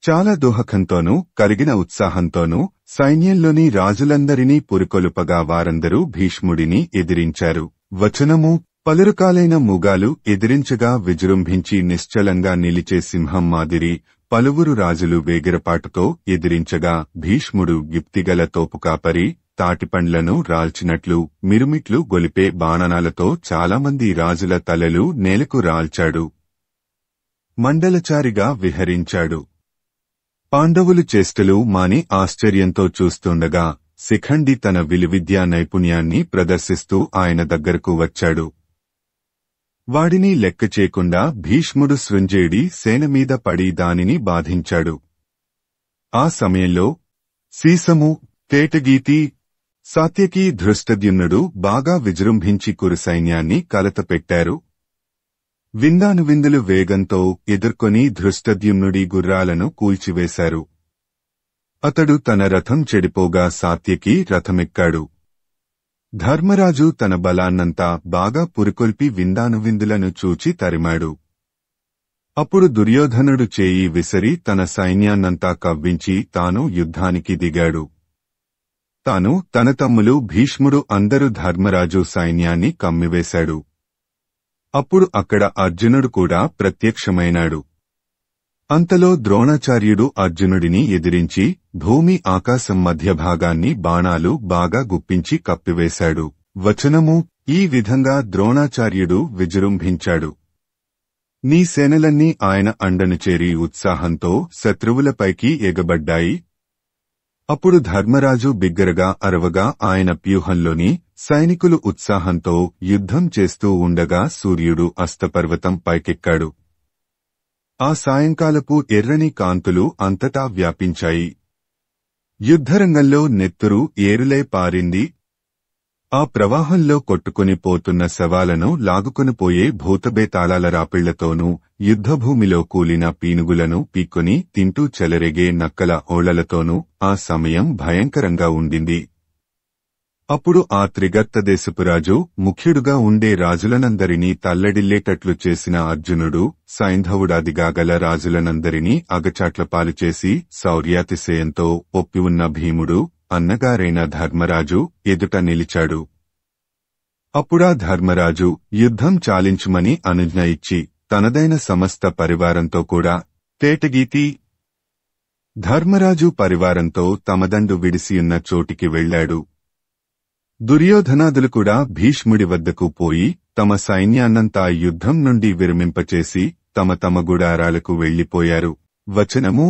చాలా దోహకంతోనూ కలిగిన ఉత్సాహంతోనూ సైన్యంలోని రాజులందరినీ పురికొలుపగా వారందరూ భీష్ముడిని ఎదిరించారు. వచనము: పలురకాలైన ముగాలు ఎదిరించగా విజృంభించి నిశ్చలంగా నిలిచే సింహం మాదిరి పలువురు రాజులు వేగిరపాటుతో ఎదిరించగా భీష్ముడు యుక్తిగల తోపుకాపరి తాటిపండ్లను రాల్చినట్లు మిరుమిట్లు గొలిపే బాణాలతో చాలామంది రాజుల తలలు నేలకు రాల్చాడు. మండలచారిగా విహరించాడు. పాండవులు చేష్టలు మాని ఆశ్చర్యంతో చూస్తుండగా శిఖండి తన విలువిద్యా నైపుణ్యాన్ని ప్రదర్శిస్తూ ఆయన దగ్గరకు వచ్చాడు. వాడిని లెక్క చేయకుండా భీష్ముడు సృంజేడి సేనమీద పడి దానిని బాధించాడు. ఆ సమయంలో సీసము, తేటగీతి, సాత్యకి, ధృష్టద్యుమ్నుడు బాగా విజృంభించి కురు సైన్యాన్ని కలతపెట్టారు. విందానువిందులు వేగంతో ఎదుర్కొని ధృష్టద్యుమ్నుడి గుర్రాలను కూల్చివేశారు. అతడు తన రథం చెడిపోగా సాత్యకి రథమెక్కాడు. ధర్మరాజు తన బలాన్నంతా బాగా పురికొల్పి విందానువిందులను చూచి తరిమాడు. అప్పుడు దుర్యోధనుడు చేయి విసరి తన సైన్యాన్నంతా కవ్వించి తాను యుద్ధానికి దిగాడు. తాను తన తమ్ములు భీష్ముడు అందరూ ధర్మరాజు సైన్యాన్ని కమ్మివేశాడు. అప్పుడు అక్కడ అర్జునుడు కూడా ప్రత్యక్షమైనాడు. అంతలో ద్రోణాచార్యుడు అర్జునుడిని ఎదిరించి భూమి ఆకాశం మధ్య భాగాన్ని బాణాలు బాగా గుప్పించి కప్పివేశాడు. వచనము: ఈ విధంగా ద్రోణాచార్యుడు విజృంభించాడు. నీ సేనలన్నీ ఆయన అండను చేరి ఉత్సాహంతో శత్రువులపైకి ఎగబడ్డాయి. అప్పుడు ధర్మరాజు బిగ్గరగా అరవగా ఆయన వ్యూహంలోని సైనికులు ఉత్సాహంతో యుద్ధం చేస్తూ ఉండగా సూర్యుడు అస్తపర్వతం పైకెక్కాడు. ఆ సాయంకాలపు ఎర్రని కాంతులు అంతటా వ్యాపించాయి. యుద్ధరంగంలో నెత్తురు ఏరులై పారింది. ఆ ప్రవాహంలో కొట్టుకుని పోతున్న శవాలను లాగుకొనిపోయే భూతబేతాళాల రాపిళ్లతోనూ యుద్ధభూమిలో కూలిన పీనుగులను పీక్కొని తింటూ చెలరేగే నక్కల ఓళ్లతోనూ ఆ సమయం భయంకరంగా ఉండింది. అప్పుడు ఆ త్రిగర్తదేశపురాజు ముఖ్యుడుగా ఉండే రాజులనందరినీ తల్లడిల్లేటట్లు చేసిన అర్జునుడు సైంధవుడాదిగాగల రాజులనందరినీ అగచాట్లపాలు చేసి శౌర్యాతిశయంతో ఒప్పి ఉన్న భీముడు అన్నగారైన ధర్మరాజు ఎదుట నిలిచాడు. అప్పుడా ధర్మరాజు యుద్ధం చాలించుమని అనుజ్ఞ ఇచ్చి తనదైన సమస్త పరివారంతో కూడా తేటగీతి. ధర్మరాజు పరివారంతో తమదండు విడిసియున్న చోటికి వెళ్లాడు. దుర్యోధనాదులు కూడా భీష్ముడి వద్దకు పోయి తమ సైన్యాన్నంతా యుద్ధం నుండి విరమింపచేసి తమ తమ గుడారాలకు వెళ్లిపోయారు. వచనము: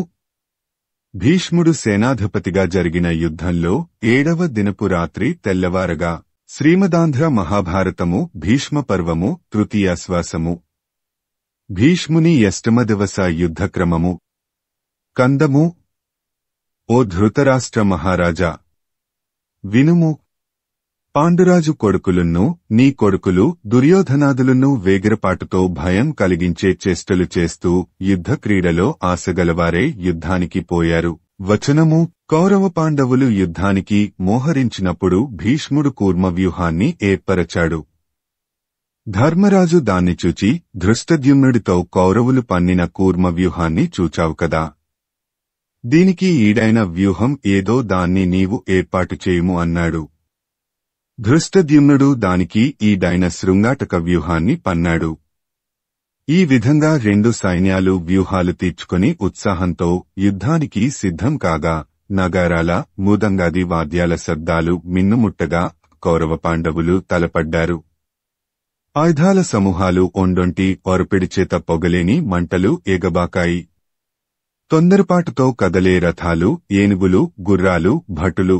భీష్ముడు సేనాధిపతిగా జరిగిన యుద్ధంలో 7వ దినపు రాత్రి తెల్లవారగా శ్రీమదాంధ్ర మహాభారతము భీష్మపర్వము తృతీయాశ్వాసము. భీష్ముని అష్టమదివస యుద్ధక్రమము. కందము: ఓ ధృతరాష్ట్ర మహారాజా, వినుము. పాండురాజు కొడుకులున్నూ నీ కొడుకులు దుర్యోధనాదులున్నూ వేగిరపాటుతో భయం కలిగించే చేష్టలు చేస్తూ యుద్ధక్రీడలో ఆశగలవారే యుద్ధానికి పోయారు. వచనము: కౌరవ పాండవులు యుద్ధానికి మోహరించినప్పుడు భీష్ముడు కూర్మవ్యూహాన్ని ఏర్పరచాడు. ధర్మరాజు దాన్ని చూచి ధృష్టద్యుమ్నుడితో కౌరవులు పన్నిన కూర్మవ్యూహాన్ని చూచావు కదా, దీనికి ఈడైన వ్యూహం ఏదో దాన్ని నీవు ఏర్పాటు చేయుము అన్నాడు. ధృష్టద్యుమ్నుడు దానికి ఈడైన శృంగాటక వ్యూహాన్ని పన్నాడు. ఈ విధంగా రెండు సైన్యాలు వ్యూహాలు తీర్చుకుని ఉత్సాహంతో యుద్ధానికి సిద్ధం కాగా నగారాల మూదంగాది వాద్యాల శబ్దాలు మిన్నుముట్టగా కౌరవ పాండవులు తలపడ్డారు. ఆయుధాల సమూహాలు ఒండొంటి ఒరపిడిచేత పొగలేని మంటలు ఎగబాకాయి. తొందరపాటుతో కదలే రథాలు, ఏనుగులు, గుర్రాలు, భటులు,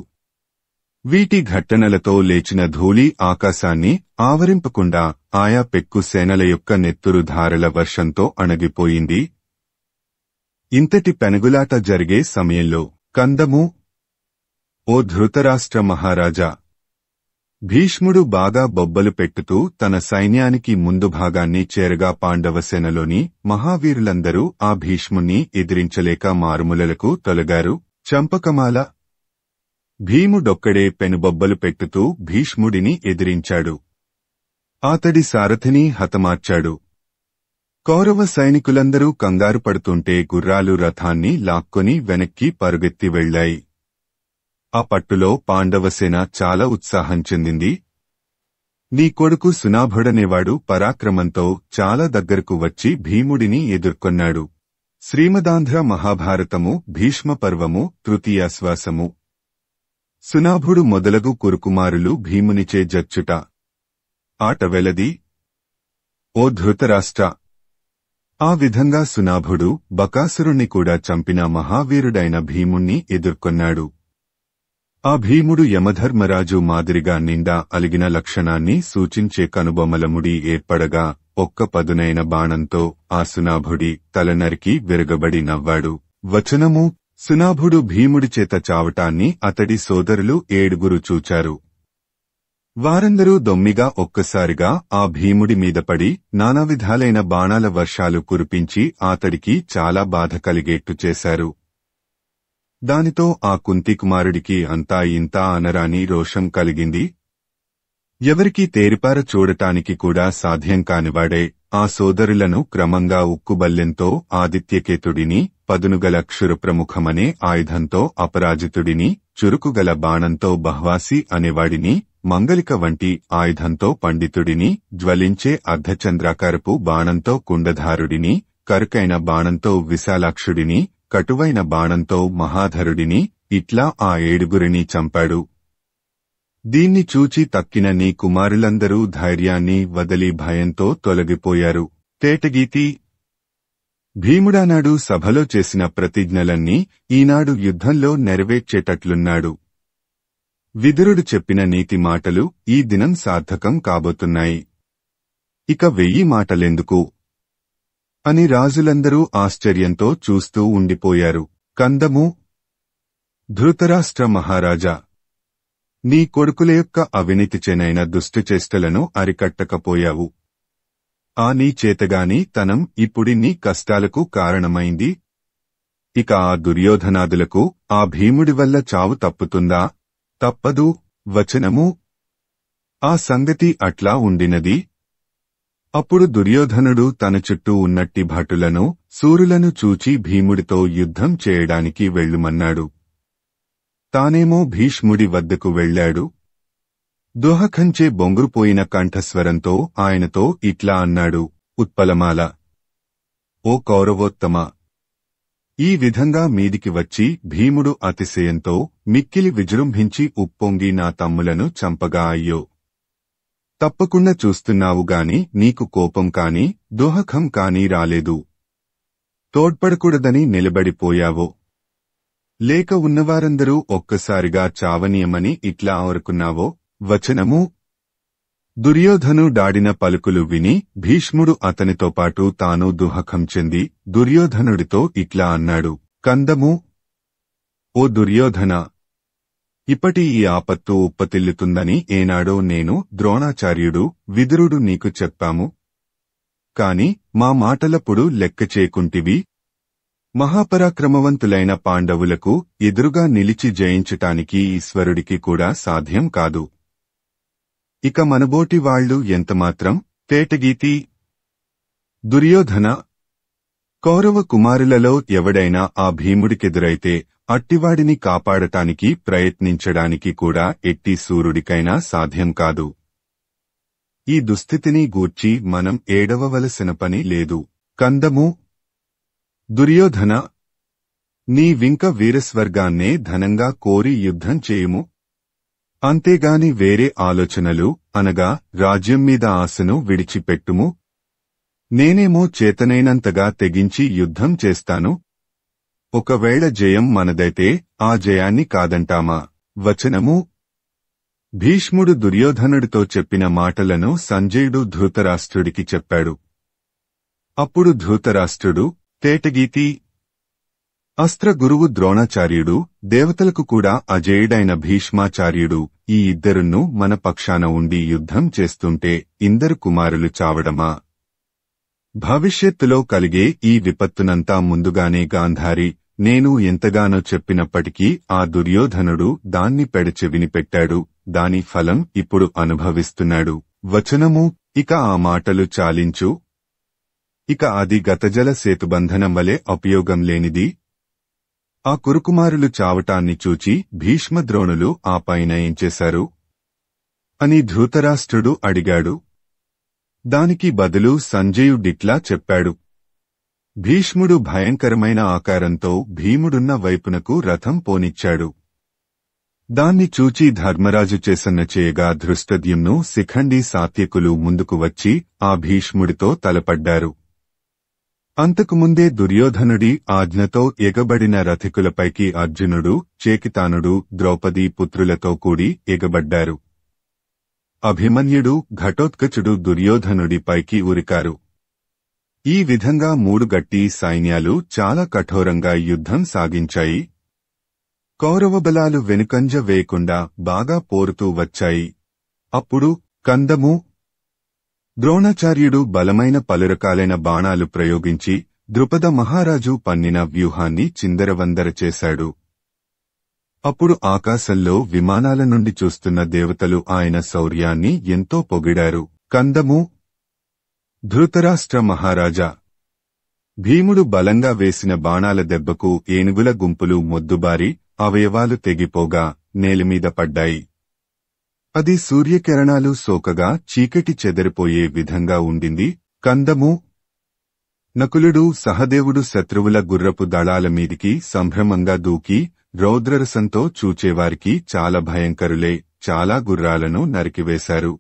వీటి ఘట్టనలతో లేచిన ధూళి ఆకాశాన్ని ఆవరింపకుండా ఆయా పెక్కు సేనల యొక్క నెత్తురు ధారల వర్షంతో అణగిపోయింది. ఇంతటి పెనుగులాట జరిగే సమయంలో కందము, ఓ ధృతరాష్ట్ర మహారాజా! భీష్ముడు బాగా బొబ్బలు పెట్టుతూ తన సైన్యానికి ముందు భాగాన్ని చేరగా పాండవసేనలోని మహావీరులందరూ ఆ భీష్ముణ్ణి ఎదిరించలేక మారుమూలలకు తొలగారు. చంపకమాల! భీముడొక్కడే పెనుబొబ్బలు పెట్టుతూ భీష్ముడిని ఎదిరించాడు. అతడి సారథిని హతమార్చాడు. కౌరవ సైనికులందరూ కంగారు పడుతుంటే గుర్రాలు రథాన్ని లాక్కొని వెనక్కి పరుగెత్తి వెళ్లాయి. ఆ పట్టులో పాండవసేన చాలా ఉత్సాహం చెందింది. నీ కొడుకు సునాభుడనేవాడు పరాక్రమంతో చాలా దగ్గరకు వచ్చి భీముడిని ఎదుర్కొన్నాడు. శ్రీమదాంధ్ర మహాభారతము భీష్మ పర్వము తృతీయాశ్వాసము. సునాభుడు మొదలగు కురుకుమారులు భీమునిచే జచ్చుట. ఆట వెలది. ఓ ధృతరాష్ట్ర! ఆ విధంగా సునాభుడు బకాసురుణ్ణి కూడా చంపిన మహావీరుడైన భీముణ్ణి ఎదుర్కొన్నాడు. ఆ భీముడు యమధర్మరాజు మాదిరిగా నిండా అలిగిన లక్షణాన్ని సూచించే కనుబొమ్మల ముడి ఏర్పడగా ఒక్క పదునైన బాణంతో ఆ సునాభుడి తలనరికి విరగబడి నవ్వాడు. వచనము: సునాభుడు భీముడి చేత చావటాన్ని అతడి సోదరులు 7 చూచారు. వారందరూ దొమ్మిగా ఒక్కసారిగా ఆ భీముడి మీద పడి నానావిధాలైన బాణాల వర్షాలు కురిపించి అతడికి చాలా బాధ కలిగేట్టు చేశారు. దానితో ఆ కుంతికుమారుడికి అంతా ఇంతా అనరాని రోషం కలిగింది. ఎవరికీ తేరిపార చూడటానికి కూడా సాధ్యం కానివాడే ఆ సోదరులను క్రమంగా ఉక్కుబల్లెంతో ఆదిత్యకేతుడిని, పదునుగల క్షురప్రముఖమనే ఆయుధంతో అపరాజితుడిని, చురుకుగల బాణంతో బహ్వాసి అనేవాడిని, మంగలిక వంటి ఆయుధంతో పండితుడిని, జ్వలించే అర్ధచంద్రాకారపు బాణంతో కుండధారుడిని, కరుకైన బాణంతో విశాలాక్షుడిని, కటువైన బాణంతో మహాధరుడిని, ఇట్లా ఆ 7 చంపాడు. దీన్ని చూచి తక్కిన నీ కుమారులందరూ ధైర్యాన్ని వదలి భయంతో తొలగిపోయారు. తేటగీతి: భీముడానాడు సభలో చేసిన ప్రతిజ్ఞలన్నీ ఈనాడు యుద్ధంలో నెరవేర్చేటట్లున్నాడు. విదురుడు చెప్పిన నీతి మాటలు ఈ దినం సార్థకం కాబోతున్నాయి. ఇక 1000 మాటలెందుకు అని రాజులందరూ ఆశ్చర్యంతో చూస్తూ ఉండిపోయారు. కందము: ధృతరాష్ట్ర మహారాజా! నీ కొడుకుల యొక్క అవినీతిచేనైన దుష్టచేష్టలను అరికట్టకపోయావు. ఆ నీ చేతగాని తనం ఇప్పుడిన్ని కష్టాలకు కారణమైంది. ఇక ఆ దుర్యోధనాదులకు ఆ భీముడి వల్ల చావు తప్పుతుందా? తప్పదు. వచనము: ఆ సంగతి అట్లా ఉండినది. అప్పుడు దుర్యోధనుడు తన చుట్టూ ఉన్నట్టి భటులను, శూరులను చూచి భీముడితో యుద్ధం చేయడానికి వెళ్ళుమన్నాడు. తానేమో భీష్ముడి వద్దకు వెళ్లాడు. దుహకంచే బొంగురుపోయిన కంఠస్వరంతో ఆయనతో ఇట్లా అన్నాడు: ఉత్పలమాల! ఓ కౌరవోత్తమ! ఈ విధంగా మీదికి వచ్చి భీముడు అతిశయంతో మిక్కిలి విజృంభించి ఉప్పొంగి నా తమ్ములను చంపగా అయ్యో! తప్పకుండా చూస్తున్నావుగాని నీకు కోపం కాని దుహకం కాని రాలేదు. తోడ్పడకూడదని నిలబడిపోయావో, లేక ఉన్నవారందరూ ఒక్కసారిగా చావనీయమని ఇట్లా ఆరుకున్నావో. వచనము: దుర్యోధను డాడిన పలుకులు విని భీష్ముడు అతనితో పాటు తాను దుహకం చెంది దుర్యోధనుడితో ఇట్లా అన్నాడు. కందము: ఓ దుర్యోధన! ఇప్పటి ఈ ఆపత్తు ఉప్పతిల్లుతుందని ఏనాడో నేను, ద్రోణాచార్యుడు, విదురుడు నీకు చెప్పాము. కాని మా మాటలప్పుడు లెక్క చేకుంటివి. మహాపరాక్రమవంతులైన పాండవులకు ఎదురుగా నిలిచి జయించటానికి ఈశ్వరుడికి కూడా సాధ్యం కాదు. ఇక మనబోటి వాళ్లు ఎంతమాత్రం? తేటగీతి: దుర్యోధన! కౌరవ కుమారులలో ఎవడైనా ఆ భీముడికెదురైతే అట్టివాడిని కాపాడటానికి ప్రయత్నించడానికి కూడా ఎట్టి సూర్యుడికైనా సాధ్యం కాదు. ఈ దుస్థితిని గూర్చి మనం ఏడవవలసిన పని లేదు. కందము: దుర్యోధన! నీవింక వీరస్వర్గాన్నే ధనంగా కోరి యుద్ధం చేయుము. అంతేగాని వేరే ఆలోచనలు అనగా రాజ్యం మీద ఆశను విడిచిపెట్టుము. నేనేమో చేతనైనంతగా తెగించి యుద్ధం చేస్తాను. ఒకవేళ జయం మనదైతే ఆ జయాన్ని కాదంటామా? వచనము: భీష్ముడు దుర్యోధనుడితో చెప్పిన మాటలను సంజయుడు ధృతరాష్ట్రుడికి చెప్పాడు. అప్పుడు ధృతరాష్ట్రుడు: తేటగీతి, అస్త్ర గురువు ద్రోణాచార్యుడు, దేవతలకు కూడా అజేయుడైన భీష్మాచార్యుడు ఈ ఇద్దరును మన పక్షాన ఉండి యుద్ధం చేస్తుంటే ఇందరు కుమారులు చావడమా? భవిష్యత్తులో కలిగే ఈ విపత్తునంతా ముందుగానే గాంధారి నేను ఎంతగానో చెప్పినప్పటికీ ఆ దుర్యోధనుడు దాన్ని పెడచెవిని పెట్టాడు. దాని ఫలం ఇప్పుడు అనుభవిస్తున్నాడు. వచనము ఇక ఆ మాటలు చాలించు. ఇక అది గతజల సేతుబంధనం వలె ఉపయోగం లేనిది. ఆ కురుకుమారులు చావటాన్ని చూచి భీష్మద్రోణులు ఆ పైన ఏం చేశారు అని ధృతరాష్ట్రుడు అడిగాడు. దానికి బదులు సంజయుడిట్లా చెప్పాడు. భీష్ముడు భయంకరమైన ఆకారంతో భీముడున్న వైపునకు రథం పోనిచ్చాడు. దాన్ని చూచి ధర్మరాజు చేసన్న చేయగా ధృష్టద్యుమ్ను శిఖండి సాత్యకులు ముందుకు వచ్చి ఆ భీష్ముడితో తలపడ్డారు. అంతకుముందే దుర్యోధనుడి ఆజ్ఞతో ఎగబడిన రథికులపైకి అర్జునుడు, చేకితానుడు, ద్రౌపదీ పుత్రులతో కూడి ఎగబడ్డారు. అభిమన్యుడు, ఘటోత్కచుడు దుర్యోధనుడిపైకి ఉరికారు. ఈ విధంగా మూడు గట్టి సైన్యాలు చాలా కఠోరంగా యుద్ధం సాగించాయి. కౌరవబలాలు వెనుకంజ వేయకుండా బాగా పోరుతూ వచ్చాయి. అప్పుడు కందము ద్రోణాచార్యుడు బలమైన పలురకాలైన బాణాలు ప్రయోగించి ద్రుపద మహారాజు పన్నిన వ్యూహాన్ని చిందరవందర చేశాడు. అప్పుడు ఆకాశంలో విమానాల నుండి చూస్తున్న దేవతలు ఆయన శౌర్యాన్ని ఎంతో పొగిడారు. కందము ధృతరాష్ట్ర మహారాజా, భీముడు బలంగా వేసిన బాణాల దెబ్బకు ఏనుగుల గుంపులు మొద్దుబారి అవయవాలు తెగిపోగా నేలమీద పడ్డాయి. అది సూర్యకిరణాలు సోకగా చీకటి చెదరిపోయే విధంగా ఉండింది. కందము నకులుడు, సహదేవుడు శత్రువుల గుర్రపు దళాల మీదికి సంభ్రమంగా దూకి రౌద్రరసంతో చూచేవారికి చాలా భయంకరులే చాలా గుర్రాలను నరికివేశారు.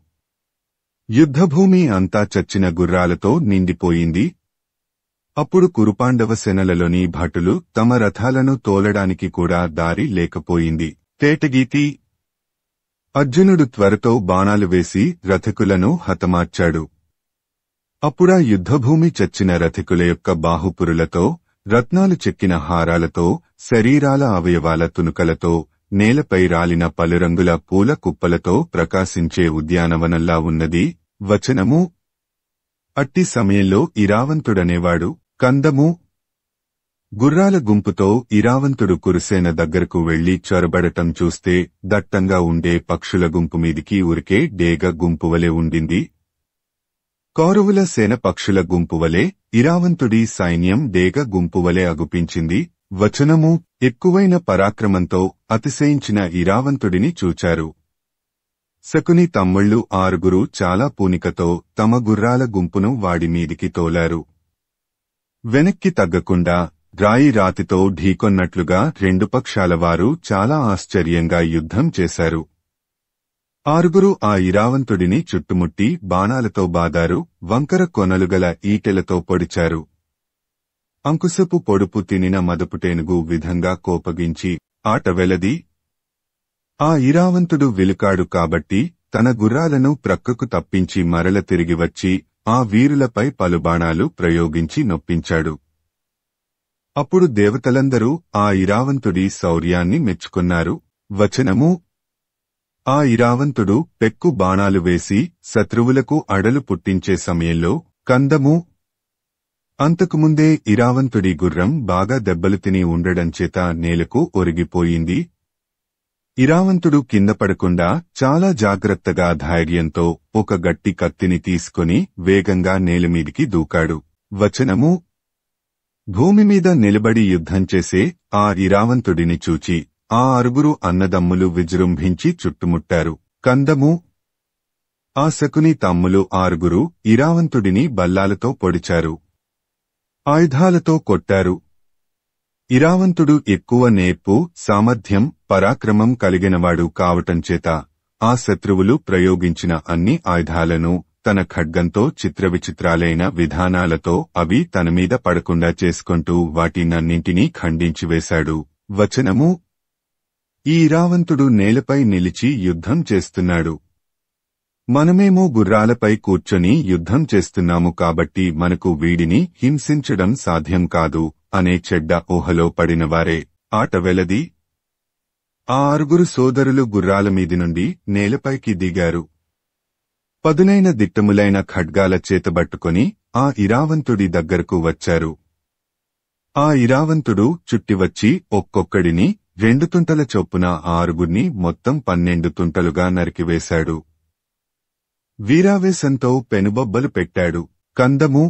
యుద్ధభూమి అంతా చచ్చిన గుర్రాలతో నిండిపోయింది. అప్పుడు కురుపాండవ సేనలలోని భటులు తమ రథాలను తోలడానికి కూడా దారి లేకపోయింది. తేటగీతి అర్జునుడు త్వరతో బాణాలు వేసి రథికులను హతమార్చాడు. అప్పుడా యుద్ధభూమి చచ్చిన రథికుల యొక్క బాహుపురులతో, రత్నాలు చెక్కిన హారాలతో, శరీరాల అవయవాల తునుకలతో, నేలపై రాలిన పలురంగుల పూల కుప్పలతో ప్రకాశించే ఉద్యానవనంలా ఉన్నది. వచనము అట్టి సమయంలో ఇరావంతుడనేవాడు కందము గుర్రాల గుంపుతో ఇరావంతుడు కురుసేన దగ్గరకు వెళ్లి చొరబడటం చూస్తే దట్టంగా ఉండే పక్షుల గుంపు మీదికి ఉరికే డేగ గుంపువలే ఉండింది. కౌరవుల సేన పక్షుల గుంపువలే, ఇరావంతుడి సైన్యం డేగ గుంపువలే అగుపించింది. వచనము ఎక్కువైన పరాక్రమంతో అతిశయించిన ఇరావంతుడిని చూచారు. శకుని తమ్ముళ్ళు 6 చాలా పూనికతో తమ గుర్రాల గుంపును వాడి మీదికి తోలారు. వెనక్కి తగ్గకుండా రాయి రాతితో ఢీకొన్నట్లుగా రెండు పక్షాల వారు చాలా ఆశ్చర్యంగా యుద్ధం చేశారు. 6 ఆ ఇరావంతుడిని చుట్టుముట్టి బాణాలతో బాదారు. వంకర కొనలుగల ఈటెలతో పొడిచారు. అంకుశపు పొడుపు తినిన మదపుటేనుగు విధంగా కోపగించి ఆట వెలది. ఆ ఇరావంతుడు వెలుకాడు కాబట్టి తన గుర్రాలను ప్రక్కకు తప్పించి మరల తిరిగి వచ్చి ఆ వీరులపై పలుబాణాలు ప్రయోగించి నొప్పించాడు. అప్పుడు దేవతలందరూ ఆ ఇరావంతుడి శౌర్యాన్ని మెచ్చుకున్నారు. వచనము ఆ ఇరావంతుడు పెక్కు బాణాలు వేసి శత్రువులకు అడలు పుట్టించే సమయంలో కందము అంతకుముందే ఇరావంతుడి గుర్రం బాగా దెబ్బలు తిని ఉండడంచేత నేలకు ఒరిగిపోయింది. ఇరావంతుడు కింద పడకుండా చాలా జాగ్రత్తగా ధైర్యంతో ఒక గట్టి కత్తిని తీసుకుని వేగంగా నేలమీదికి దూకాడు. వచనము భూమి మీద నిలబడి యుద్ధం చేసే ఆ ఇరావంతుడిని చూచి ఆ 6 అన్నదమ్ములు విజృంభించి చుట్టుముట్టారు. కందము ఆ శకుని తమ్ములు 6 ఇరావంతుడిని బల్లాలతో పొడిచారు. ఆయుధాలతో కొట్టారు. ఇరావంతుడు ఎక్కువ నేర్పు, సామర్థ్యం, పరాక్రమం కలిగినవాడు కావటంచేత ఆ శత్రువులు ప్రయోగించిన అన్ని ఆయుధాలను తన ఖడ్గంతో చిత్రవిచిత్రాలైన విధానాలతో అవి తనమీద పడకుండా చేసుకుంటూ వాటినన్నింటినీ ఖండించివేశాడు. వచనము ఈ ఇరావంతుడు నేలపై నిలిచి యుద్ధం చేస్తున్నాడు. మనమేమో గుర్రాలపై కూర్చొని యుద్ధం చేస్తున్నాము కాబట్టి మనకు వీడిని హింసించడం సాధ్యం కాదు అనే చెడ్డ ఊహలో పడినవారే. ఆట వెలది. ఆ 6 సోదరులు గుర్రాల మీది నుండి నేలపైకి దిగారు. పదునైన దిట్టములైన ఖడ్గాల చేతబట్టుకొని ఆ ఇరావంతుడి దగ్గరకు వచ్చారు. ఆ ఇరావంతుడు చుట్టివచ్చి ఒక్కొక్కడిని 2 తుంటల చొప్పున 6 మొత్తం 12 తుంటలుగా నరికివేశాడు. వీరావేశంతో పెనుబొబ్బలు పెట్టాడు. కందము.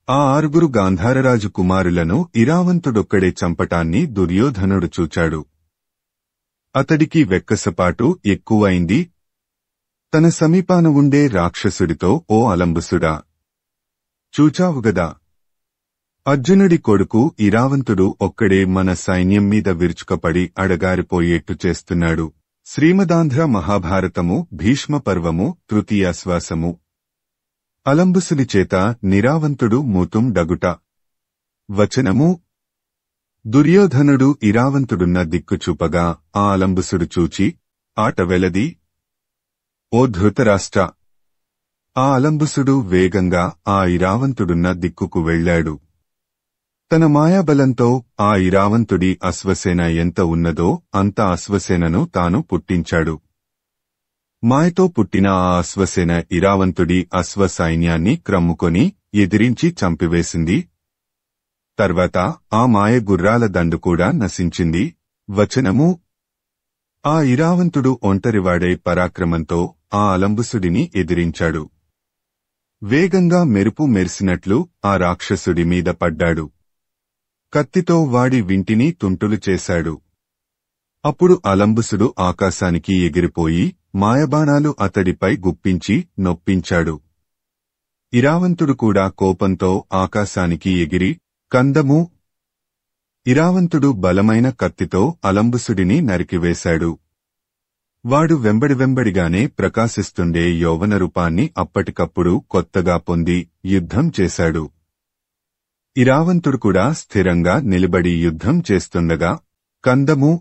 ఆ 6 గాంధారరాజు కుమారులను ఇరావంతుడొక్కడే చంపటాన్ని దుర్యోధనుడు చూచాడు. అతడికి వెక్కసపాటు ఎక్కువైంది. తన సమీపాన ఉండే రాక్షసుడితో, ఓ అలంబుసుడా, చూచావుగదా, అర్జునుడి కొడుకు ఇరావంతుడు ఒక్కడే మన సైన్యం మీద విరుచుకపడి అడగారిపోయేట్టు చేస్తున్నాడు. శ్రీమదాంధ్ర మహాభారతము భీష్మ పర్వము తృతీయాశ్వాసము. అలంబుసుడి చేత నిరావంతుడు మూతుం డగుట. వచనము. దుర్యోధనుడు ఇరావంతుడున్న దిక్కు చూపగా ఆ అలంబుసుడు చూచి, ఆట వెలది. ఓ ధృతరాష్ట్ర! ఆ అలంబుసుడు వేగంగా ఆ ఇరావంతుడున్న దిక్కుకు వెళ్లాడు. తన మాయాబలంతో ఆ ఇరావంతుడి అశ్వసేన ఎంత ఉన్నదో అంత అశ్వసేనను తాను పుట్టించాడు. మాయతో పుట్టిన ఆ అశ్వసేన ఇరావంతుడి అశ్వ సైన్యాన్ని క్రమ్ముకొని ఎదిరించి చంపివేసింది. తర్వాత ఆ మాయ గుర్రాల దండు కూడా నశించింది. వచనము. ఆ ఇరావంతుడు ఒంటరివాడై పరాక్రమంతో ఆ అలంబుసుడిని ఎదిరించాడు. వేగంగా మెరుపు మెరిసినట్లు ఆ రాక్షసుడి మీద పడ్డాడు. కత్తితో వాడి వింటిని తుంటులు చేశాడు. అప్పుడు అలంబుసుడు ఆకాశానికి ఎగిరిపోయి మాయబాణాలు అతడిపై గుప్పించి నొప్పించాడు. ఇరావంతుడు కూడా కోపంతో ఆకాశానికి ఎగిరి, కందము. ఇరావంతుడు బలమైన కత్తితో అలంబుసుడిని నరికివేశాడు. వాడు వెంబడిగానే ప్రకాశిస్తుండే యౌవన రూపాన్ని అప్పటికప్పుడు కొత్తగా పొంది యుద్ధం చేశాడు. ఇరావంతుడు కూడా స్థిరంగా నిలబడి యుద్ధం చేస్తుండగా, కందము.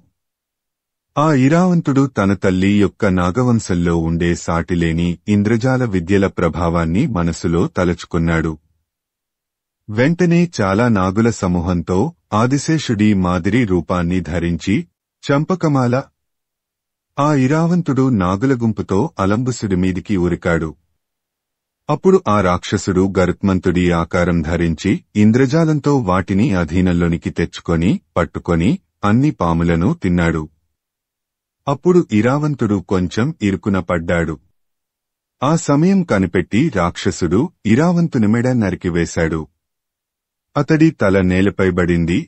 ఆ ఇరావంతుడు తన తల్లి యొక్క నాగవంశంలో ఉండే సాటిలేని ఇంద్రజాల విద్యల ప్రభావాన్ని మనసులో తలచుకున్నాడు. వెంటనే చాలా నాగుల సమూహంతో ఆదిశేషుడి మాదిరి రూపాన్ని ధరించి చంపకమాల. ఆ ఇరావంతుడు నాగుల గుంపుతో అలంబుసుడి మీదికి ఉరికాడు. అప్పుడు ఆ రాక్షసుడు గరుత్మంతుడి ఆకారం ధరించి ఇంద్రజాలంతో వాటిని అధీనంలోనికి తెచ్చుకొని పట్టుకొని అన్ని పాములను తిన్నాడు. అప్పుడు ఇరావంతుడు కొంచెం ఇరుకున పడ్డాడు. ఆ సమయం కనిపెట్టి రాక్షసుడు ఇరావంతుని మెడ నరికివేశాడు. అతడి తల నేలపై పడింది.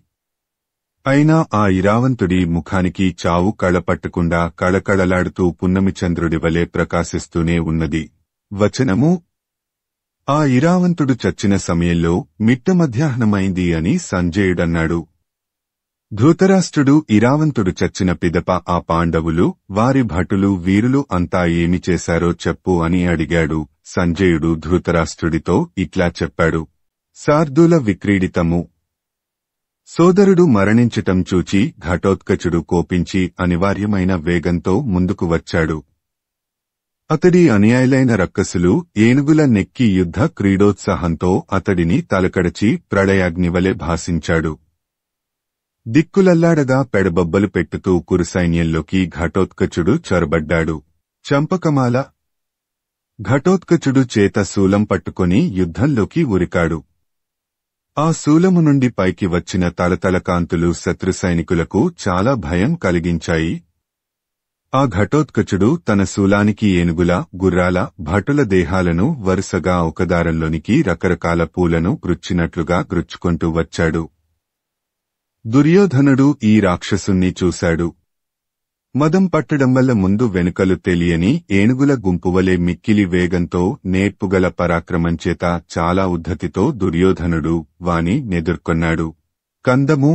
అయినా ఆ ఇరావంతుడి ముఖానికి చావు కళపట్టకుండా కళకళలాడుతూ పున్నమిచంద్రుడి వలె ప్రకాశిస్తూనే ఉన్నది. వచనము. ఆ ఇరావంతుడు చచ్చిన సమయంలో మిట్ట మధ్యాహ్నమైంది అని సంజయుడన్నాడు. ధృతరాష్ట్రుడు ఇరావంతుడు చచ్చిన పిదప ఆ పాండవులు, వారి భటులు, వీరులు అంతా ఏమి చేశారో చెప్పు అని అడిగాడు. సంజయుడు ధృతరాష్ట్రుడితో ఇట్లా చెప్పాడు. శార్దూల విక్రీడితము. సోదరుడు మరణించటం చూచి ఘటోత్కచుడు కోపించి అనివార్యమైన వేగంతో ముందుకు వచ్చాడు. అతడి అనుయాయులైన రక్కసులు ఏనుగుల నెక్కి యుద్ధ క్రీడోత్సాహంతో అతడిని తలకడచి ప్రళయాగ్నివలె భాసించాడు. దిక్కులల్లాడగా పెడబొబ్బలు పెట్టుతూ కురుసైన్యంలోకి ఘటోత్కచుడు చొరబడ్డాడు. చంపకమాల. ఘటోత్కచుడు చేత శూలం పట్టుకొని యుద్ధంలోకి ఉరికాడు. ఆ శూలము నుండి పైకి వచ్చిన తలతల కాంతులు శత్రు సైనికులకు చాలా భయం కలిగించాయి. ఆ ఘటోత్కచుడు తన శూలానికి ఏనుగుల, గుర్రాల, భటుల దేహాలను వరుసగా ఒకదారంలోనికి రకరకాల పూలను గ్రుచ్చినట్లుగా గ్రుచ్చుకుంటూ వచ్చాడు. దుర్యోధనుడు ఈ రాక్షసుణ్ణి చూశాడు. మదం పట్టడం వల్ల ముందు వెనుకలు తెలియని ఏనుగుల గుంపువలే మిక్కిలి వేగంతో నేర్పుగల పరాక్రమంచేత చాలా ఉద్ధతితో దుర్యోధనుడు వాని నెదుర్కొన్నాడు. కందము.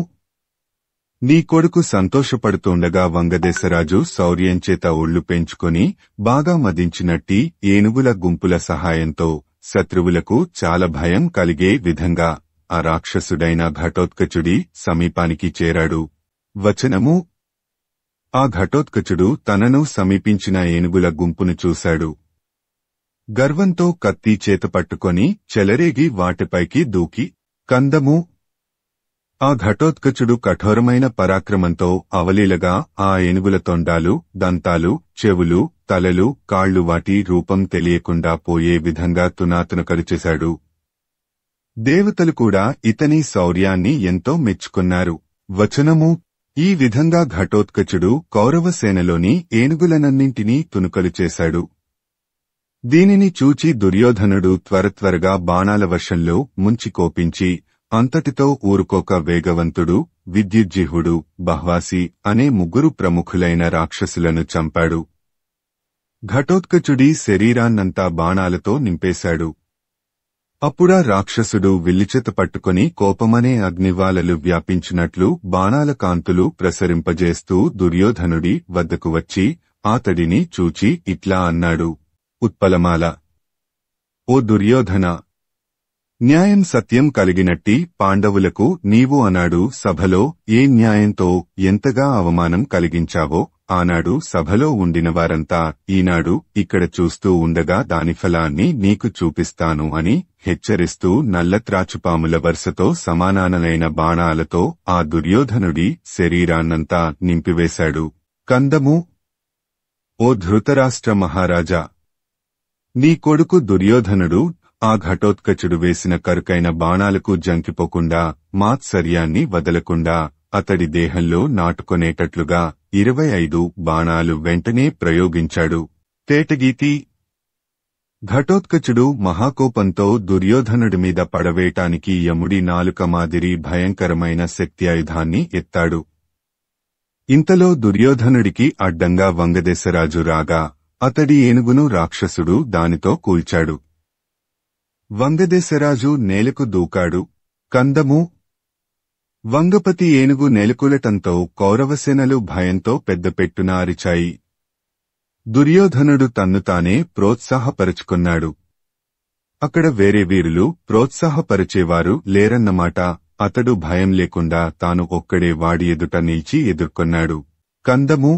నీ కొడుకు సంతోషపడుతుండగా వంగదేశరాజు శౌర్యంచేత ఒళ్లు పెంచుకొని బాగా మదించినట్టి ఏనుగుల గుంపుల సహాయంతో శత్రువులకు చాలా భయం కలిగే విధంగా ఆ రాక్షసుడైన ఘటోత్కచుడి సమీపానికి చేరాడు. వచనము. ఆ ఘటోత్కచుడు తనను సమీపించిన ఏనుగుల గుంపును చూశాడు. గర్వంతో కత్తి చేతపట్టుకొని చెలరేగి వాటిపైకి దూకి, కందము. ఆ ఘటోత్కచుడు కఠోరమైన పరాక్రమంతో అవలీలగా ఆ ఏనుగుల తొండాలు, దంతాలు, చెవులు, తలలు, కాళ్లు వాటి రూపం తెలియకుండా పోయే విధంగా తునాతునకలు చేశాడు. దేవతలు కూడా ఇతని శౌర్యాన్ని ఎంతో మెచ్చుకున్నారు. వచనము: ఈ విధంగా ఘటోత్కచుడు కౌరవసేనలోని ఏనుగులనన్నింటినీ తునుకలు చేశాడు. దీనిని చూచి దుర్యోధనుడు త్వరత్వరగా బాణాల వర్షంలో ముంచి కోపించి అంతటితో ఊరుకోక వేగవంతుడు, విద్యుజ్జిహుడు, బహ్వాసి అనే ముగ్గురు ప్రముఖులైన రాక్షసులను చంపాడు. ఘటోత్కచుడి శరీరాన్నంతా బాణాలతో నింపేశాడు. అప్పుడా రాక్షసుడు విల్లిచెత పట్టుకుని కోపమనే అగ్నివాలలు వ్యాపించినట్లు బాణాల కాంతులు ప్రసరింపజేస్తూ దుర్యోధనుడి వద్దకు వచ్చి ఆతడిని చూచి ఇట్లా అన్నాడు: ఉత్పలమాల, ఓ దుర్యోధన, న్యాయం సత్యం కలిగినట్టి పాండవులకు నీవు అనాడు సభలో ఏ న్యాయంతో ఎంతగా అవమానం కలిగించావో ఆనాడు సభలో ఉండిన వారంతా ఈనాడు ఇక్కడ చూస్తూ ఉండగా దాని ఫలాన్ని నీకు చూపిస్తాను అని హెచ్చరిస్తూ నల్లత్రాచుపాముల వరుసతో సమానానైన బాణాలతో ఆ దుర్యోధనుడి శరీరాన్నంతా నింపివేశాడు. కందము: ఓ ధృతరాష్ట్ర మహారాజా, నీ కొడుకు దుర్యోధనుడు ఆ ఘటోత్కచుడు వేసిన కరుకైన బాణాలకు జంకిపోకుండా మాత్సర్యాన్ని వదలకుండా అతడి దేహంలో నాటుకొనేటట్లుగా 25 బాణాలు వెంటనే ప్రయోగించాడు. తేటగీతి: ఘటోత్కచుడు మహాకోపంతో దుర్యోధనుడి మీద పడవేయటానికి యముడి నాలుక మాదిరి భయంకరమైన శక్త్యాయుధాన్ని ఎత్తాడు. ఇంతలో దుర్యోధనుడికి అడ్డంగా వంగదేశరాజు రాగా అతడి ఏనుగును రాక్షసుడు దానితో కూల్చాడు. వంగదేశరాజు నేలకు దూకాడు. కందము: వంగపతి ఏనుగు నేలకూలటంతో కౌరవసేనలు భయంతో పెద్దపెట్టున అరిచాయి. దుర్యోధనుడు తన్ను తానే ప్రోత్సాహపరుచుకున్నాడు. అక్కడ వేరే వీరులు ప్రోత్సాహపరిచేవారు లేరన్నమాట. అతడు భయం లేకుండా తాను ఒక్కడే వాడి ఎదుట నిలిచి ఎదుర్కొన్నాడు. కందము: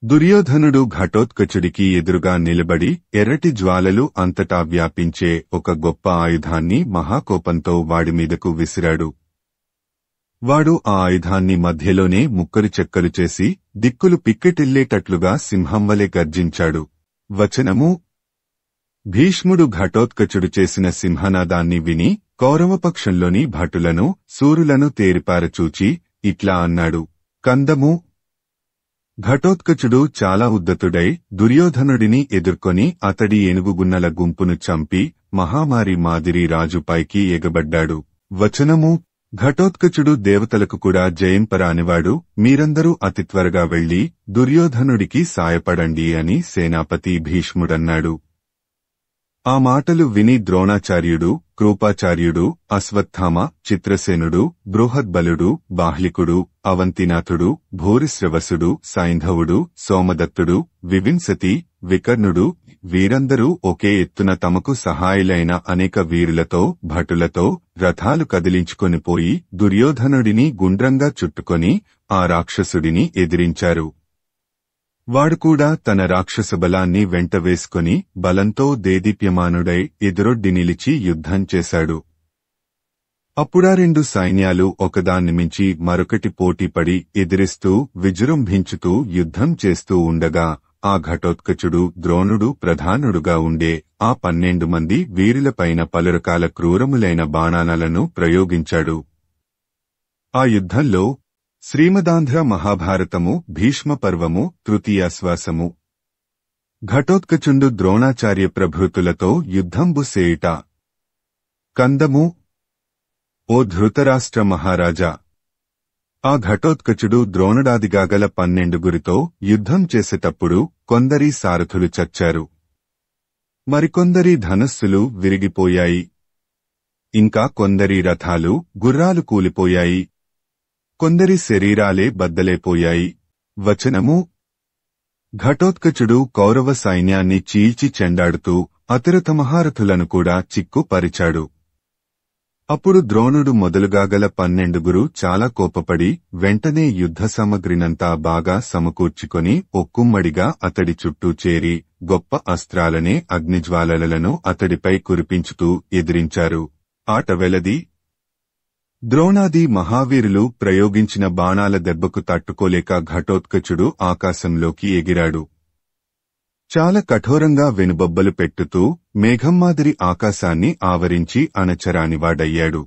దుర్యోధనుడు ఘటోత్కచుడికి ఎదురుగా నిలబడి ఎర్రటి జ్వాలలు అంతటా వ్యాపించే ఒక గొప్ప ఆయుధాన్ని మహాకోపంతో వాడిమీదకు విసిరాడు. వాడు ఆ ఆయుధాన్ని మధ్యలోనే ముక్కలు చెక్కలు చేసి దిక్కులు పిక్కెటిల్లేటట్లుగా సింహంవలె గర్జించాడు. వచనము: భీష్ముడు ఘటోత్కచుడు చేసిన సింహనాదాన్ని విని కౌరవపక్షంలోని భటులను, శూరులను తేరిపారచూచి ఇట్లా అన్నాడు. కందము: ఘటోత్కచుడు చాలా ఉద్ధతుడై దుర్యోధనుడిని ఎదుర్కొని అతడి ఏనుగుగున్నల గుంపును చంపి మహామారి మాదిరి రాజుపైకి ఎగబడ్డాడు. వచనము: ఘటోత్కచుడు దేవతలకు కూడా జయింపరానివాడు, మీరందరూ అతి త్వరగా వెళ్లి దుర్యోధనుడికి సాయపడండి అని సేనాపతి భీష్ముడన్నాడు. ఆ మాటలు విని ద్రోణాచార్యుడు, కృపాచార్యుడు, అశ్వత్థామ, చిత్రసేనుడు, బృహద్బలుడు, బాహ్లికుడు, అవంతినాథుడు, భూరిశ్రవసుడు, సైంధవుడు, సోమదత్తుడు, వివింశతి, వికర్ణుడు వీరందరూ ఒకే ఎత్తున తమకు సహాయులైన అనేక వీరులతో, భటులతో రథాలు కదిలించుకొనిపోయి దుర్యోధనుడిని గుండ్రంగా చుట్టుకొని ఆ రాక్షసుడిని ఎదిరించారు. వాడు కూడా తన రాక్షస బలాన్ని వెంటవేసుకుని బలంతో దేదీప్యమానుడై ఎదురొడ్డి నిలిచి యుద్ధం చేశాడు. అప్పుడా రెండు సైన్యాలు ఒకదాన్ని మించి మరొకటి పోటీపడి ఎదిరిస్తూ విజృంభించుతూ యుద్ధం చేస్తూ ఉండగా ఆ ఘటోత్కచుడు ద్రోణుడు ప్రధానుడుగా ఉండే ఆ 12 మంది వీరులపైన పలురకాల క్రూరములైన బాణాలను ప్రయోగించాడు. ఆ యుద్ధంలో శ్రీమదాంధ్ర మహాభారతము భీష్మ పర్వము తృతీయాశ్వాసము. ఘటోత్కచుండు ద్రోణాచార్య ప్రభృతులతో యుద్ధంబు సేయుట. కందము: ఓ ధృతరాష్ట్ర మహారాజా, ఆ ఘటోత్కచుడు ద్రోణుడాదిగాగల 12 యుద్ధం చేసేటప్పుడు కొందరి సారథులు చచ్చారు. మరికొందరి ధనస్సులు విరిగిపోయాయి. ఇంకా కొందరి రథాలు, గుర్రాలు కూలిపోయాయి. కొందరి శరీరాలే బద్దలైపోయాయి. వచనము: ఘటోత్కచుడు కౌరవ సైన్యాన్ని చీల్చి చెండాడుతూ అతిరథ మహారథులను కూడా చిక్కుపరిచాడు. అప్పుడు ద్రోణుడు మొదలుగాగల 12 చాలా కోపపడి వెంటనే యుద్ధ సామగ్రినంతా బాగా సమకూర్చుకొని ఒక్కుమ్మడిగా అతడి చుట్టూ చేరి గొప్ప అస్త్రాలనే అగ్నిజ్వాలలను అతడిపై కురిపించుతూ ఎదిరించారు. ఆట వెలది. ద్రోణాది మహావీరులు ప్రయోగించిన బాణాల దెబ్బకు తట్టుకోలేక ఘటోత్కచుడు ఆకాశంలోకి ఎగిరాడు. చాలా కఠోరంగా వెనుబొబ్బలు పెట్టుతూ మేఘం మాదిరి ఆకాశాన్ని ఆవరించి అణచరానివాడయ్యాడు.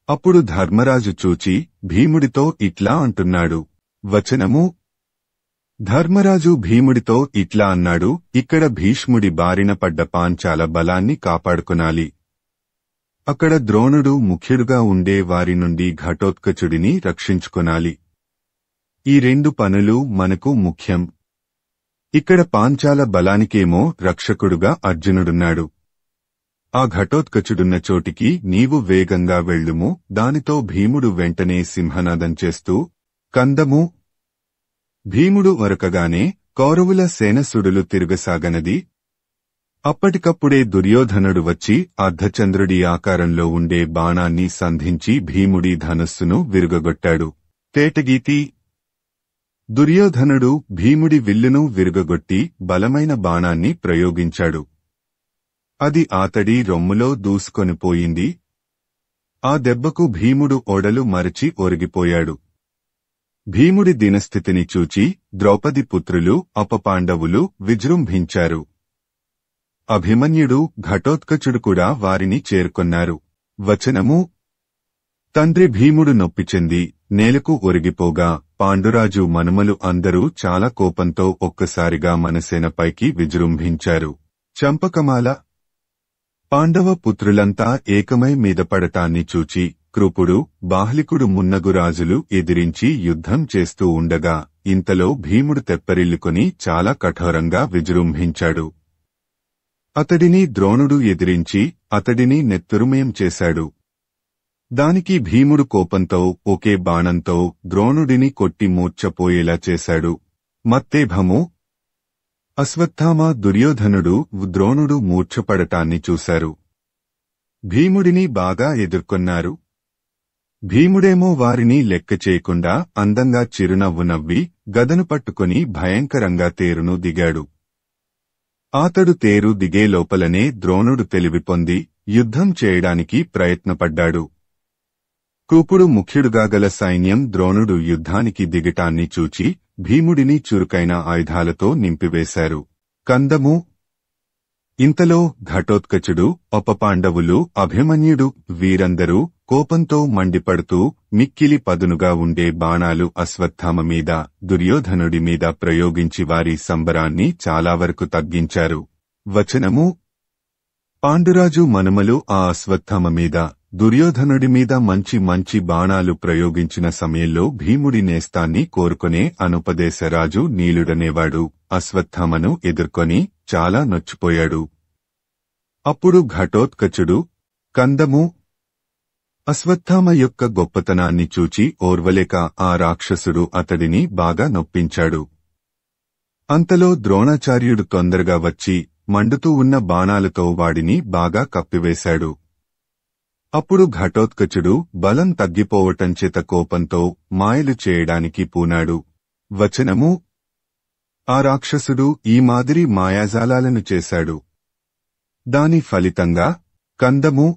అప్పుడు ధర్మరాజు చూచి భీముడితో ఇట్లా అంటున్నాడు. వచనము: ధర్మరాజు భీముడితో ఇట్లా అన్నాడు, ఇక్కడ భీష్ముడి బారిన పడ్డ పాంచాల బలాన్ని కాపాడుకొనాలి. అక్కడ ద్రోణుడు ముఖ్యుడుగా ఉండే వారి నుండి ఘటోత్కచుడిని రక్షించుకొనాలి. ఈ రెండు పనులు మనకు ముఖ్యం. ఇక్కడ పాంచాల బలానికేమో రక్షకుడుగా అర్జునుడున్నాడు. ఆ ఘటోత్కచుడున్న చోటికి నీవు వేగంగా వెళ్ళుము. దానితో భీముడు వెంటనే సింహనాదం చేస్తూ కందము. భీముడు వరకగానే కౌరవుల సేనసుడులు తిరుగసాగనది. అప్పటికప్పుడే దుర్యోధనుడు వచ్చి అర్ధచంద్రుడి ఆకారంలో ఉండే బాణాన్ని సంధించి భీముడి ధనుస్సును విరుగగొట్టాడు. తేటగీతి: దుర్యోధనుడు భీముడి విల్లును విరుగగొట్టి బలమైన బాణాన్ని ప్రయోగించాడు. అది ఆతడి రొమ్ములో దూసుకొనిపోయింది. ఆ దెబ్బకు భీముడు ఒడలు మరచి ఒరిగిపోయాడు. భీముడి దీనస్థితిని చూచి ద్రౌపది పుత్రులు అపపాండవులు విజృంభించారు. అభిమన్యుడు ఘటోత్కచుడు కూడా వారిని చేరుకొన్నారు. వచనము: తండ్రి భీముడు నొప్పిచెంది నేలకు ఒరిగిపోగా పాండురాజు మనుమలు అందరూ చాలా కోపంతో ఒక్కసారిగా మనసేనపైకి విజృంభించారు. చంపకమాల పాండవ పుత్రులంతా ఏకమై మీద పడటాన్ని చూచి కృపుడు బాహ్లికుడు మున్నగు రాజులు ఎదిరించి యుద్ధం చేస్తూ ఉండగా ఇంతలో భీముడు తెప్పరిల్లుకొని చాలా కఠోరంగా విజృంభించాడు. అతడిని ద్రోణుడు ఎదిరించి అతడిని నెత్తురుమయం చేశాడు. దానికి భీముడు కోపంతో ఒకే బాణంతో ద్రోణుడిని కొట్టి మూర్ఛపోయేలా చేశాడు. మత్తేభము అశ్వత్థామ దుర్యోధనుడు ద్రోణుడు మూర్ఛపడటాన్ని చూశారు. భీముడిని బాగా ఎదుర్కొన్నారు. భీముడేమో వారిని లెక్క చేయకుండా అందంగా చిరునవ్వు నవ్వి గదను పట్టుకుని భయంకరంగా తేరును దిగాడు. అతడు తేరు దిగే లోపలనే ద్రోణుడు తెలివి పొంది యుద్ధం చేయడానికి ప్రయత్నపడ్డాడు. కృపుడు ముఖ్యుడుగా గల సైన్యం ద్రోణుడు యుద్ధానికి దిగటాన్ని చూచి భీముడిని చురుకైన ఆయుధాలతో నింపివేశారు. కందము ఇంతలో ఘటోత్కచుడు అపపాండవులు అభిమన్యుడు వీరందరూ కోపంతో మండిపడుతూ మిక్కిలి పదునుగా ఉండే బాణాలు అశ్వత్థామ మీద దుర్యోధనుడి మీద ప్రయోగించి వారి సంబరాన్ని చాలా వరకు తగ్గించారు. వచనము: పాండురాజు మనుమలు ఆ అశ్వత్థామ మీద దుర్యోధనుడి మీద మంచి మంచి బాణాలు ప్రయోగించిన సమయంలో భీముడి నేస్తాన్ని కోరుకునే అనుపదేశరాజు నీలుడనేవాడు అశ్వత్థామను ఎదుర్కొని చాలా నొచ్చిపోయాడు. అప్పుడు ఘటోత్కచుడు కందము అశ్వత్థామ యొక్క గొప్పతనాన్ని చూచి ఓర్వలేక ఆ రాక్షసుడు అతడిని బాగా నొప్పించాడు. అంతలో ద్రోణాచార్యుడు తొందరగా వచ్చి మండుతూ ఉన్న బాణాలతో వాడిని బాగా కప్పివేశాడు. అప్పుడు ఘటోత్కచుడు బలం తగ్గిపోవటంచేత కోపంతో మాయలు చేయడానికి పూనాడు. వచనము: ఆ రాక్షసుడు ఈ మాదిరి మాయాజాలాలను చేశాడు. దాని ఫలితంగా కందము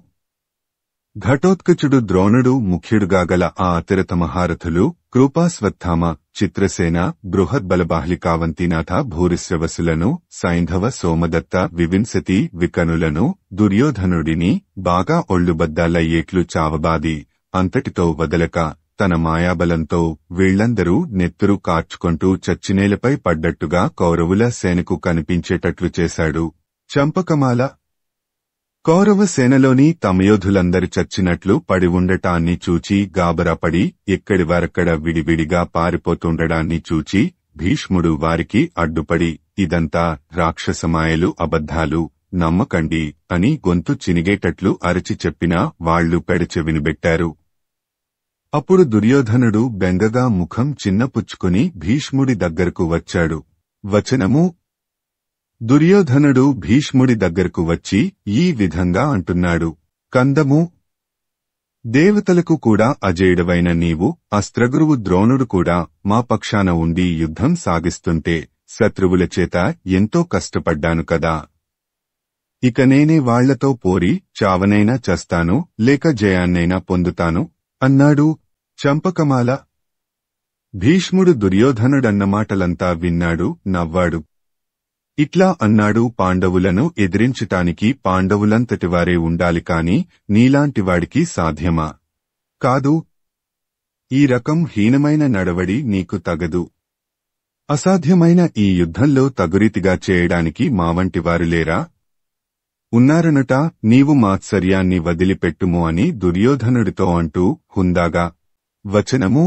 ఘటోత్కచుడు ద్రోణుడు ముఖ్యుడుగా గల ఆ అతిరథ మహారథులు కృపాశ్వత్థామ చిత్రసేన బృహద్బలబాహ్లికావంతినాథ భూరిశ్రవసులను సైంధవ సోమదత్త వివింశతి వికనులను దుర్యోధనుడిని బాగా ఒళ్లుబద్దాలయ్యేట్లు చావబాది అంతటితో వదలక తన మాయాబలంతో వీళ్లందరూ నెత్తురు కార్చుకొంటూ చచ్చినేలపై పడ్డట్టుగా కౌరవుల సేనకు కనిపించేటట్లు చేశాడు. చంపకమాల కౌరవ సేనలోని తమయోధులందరు చచ్చినట్లు పడి ఉండటాన్ని చూచి గాబరాపడి ఎక్కడివారక్కడ విడివిడిగా పారిపోతుండడాన్ని చూచి భీష్ముడు వారికి అడ్డుపడి ఇదంతా రాక్షసమాయలు అబద్ధాలు నమ్మకండి అని గొంతు చినిగేటట్లు అరచి చెప్పినా వాళ్లు పెడచెవినిబెట్టారు. అప్పుడు దుర్యోధనుడు బెంగగా ముఖం చిన్నపుచ్చుకుని భీష్ముడి దగ్గరకు వచ్చాడు. వచనము: దుర్యోధనుడు భీష్ముడి దగ్గరకు వచ్చి ఈ విధంగా అంటున్నాడు. కందము దేవతలకు కూడా అజేయుడవైన నీవు అస్త్రగురువు ద్రోణుడు కూడా మా పక్షాన ఉండి యుద్ధం సాగిస్తుంటే శత్రువుల చేత ఎంతో కష్టపడ్డాను కదా. ఇక నేనే వాళ్లతో పోరి చావనైనా చస్తాను లేక జయాన్నైనా పొందుతాను అన్నాడు. చంపకమాల. భీష్ముడు దుర్యోధనుడన్న మాటలంతా విన్నాడు, నవ్వాడు. ఇట్లా అన్నాడు, పాండవులను ఎదిరించటానికి పాండవులంతటివారే ఉండాలి కాని నీలాంటివాడికి సాధ్యమా? కాదు. ఈ రకం హీనమైన నడవడి నీకు తగదు. అసాధ్యమైన ఈ యుద్ధంలో తగురీతిగా చేయడానికి మావంటివారు లేరా? ఉన్నారనట. నీవు మాత్సర్యాన్ని వదిలిపెట్టుము అని దుర్యోధనుడితో అంటూ హుందాగా. వచనము.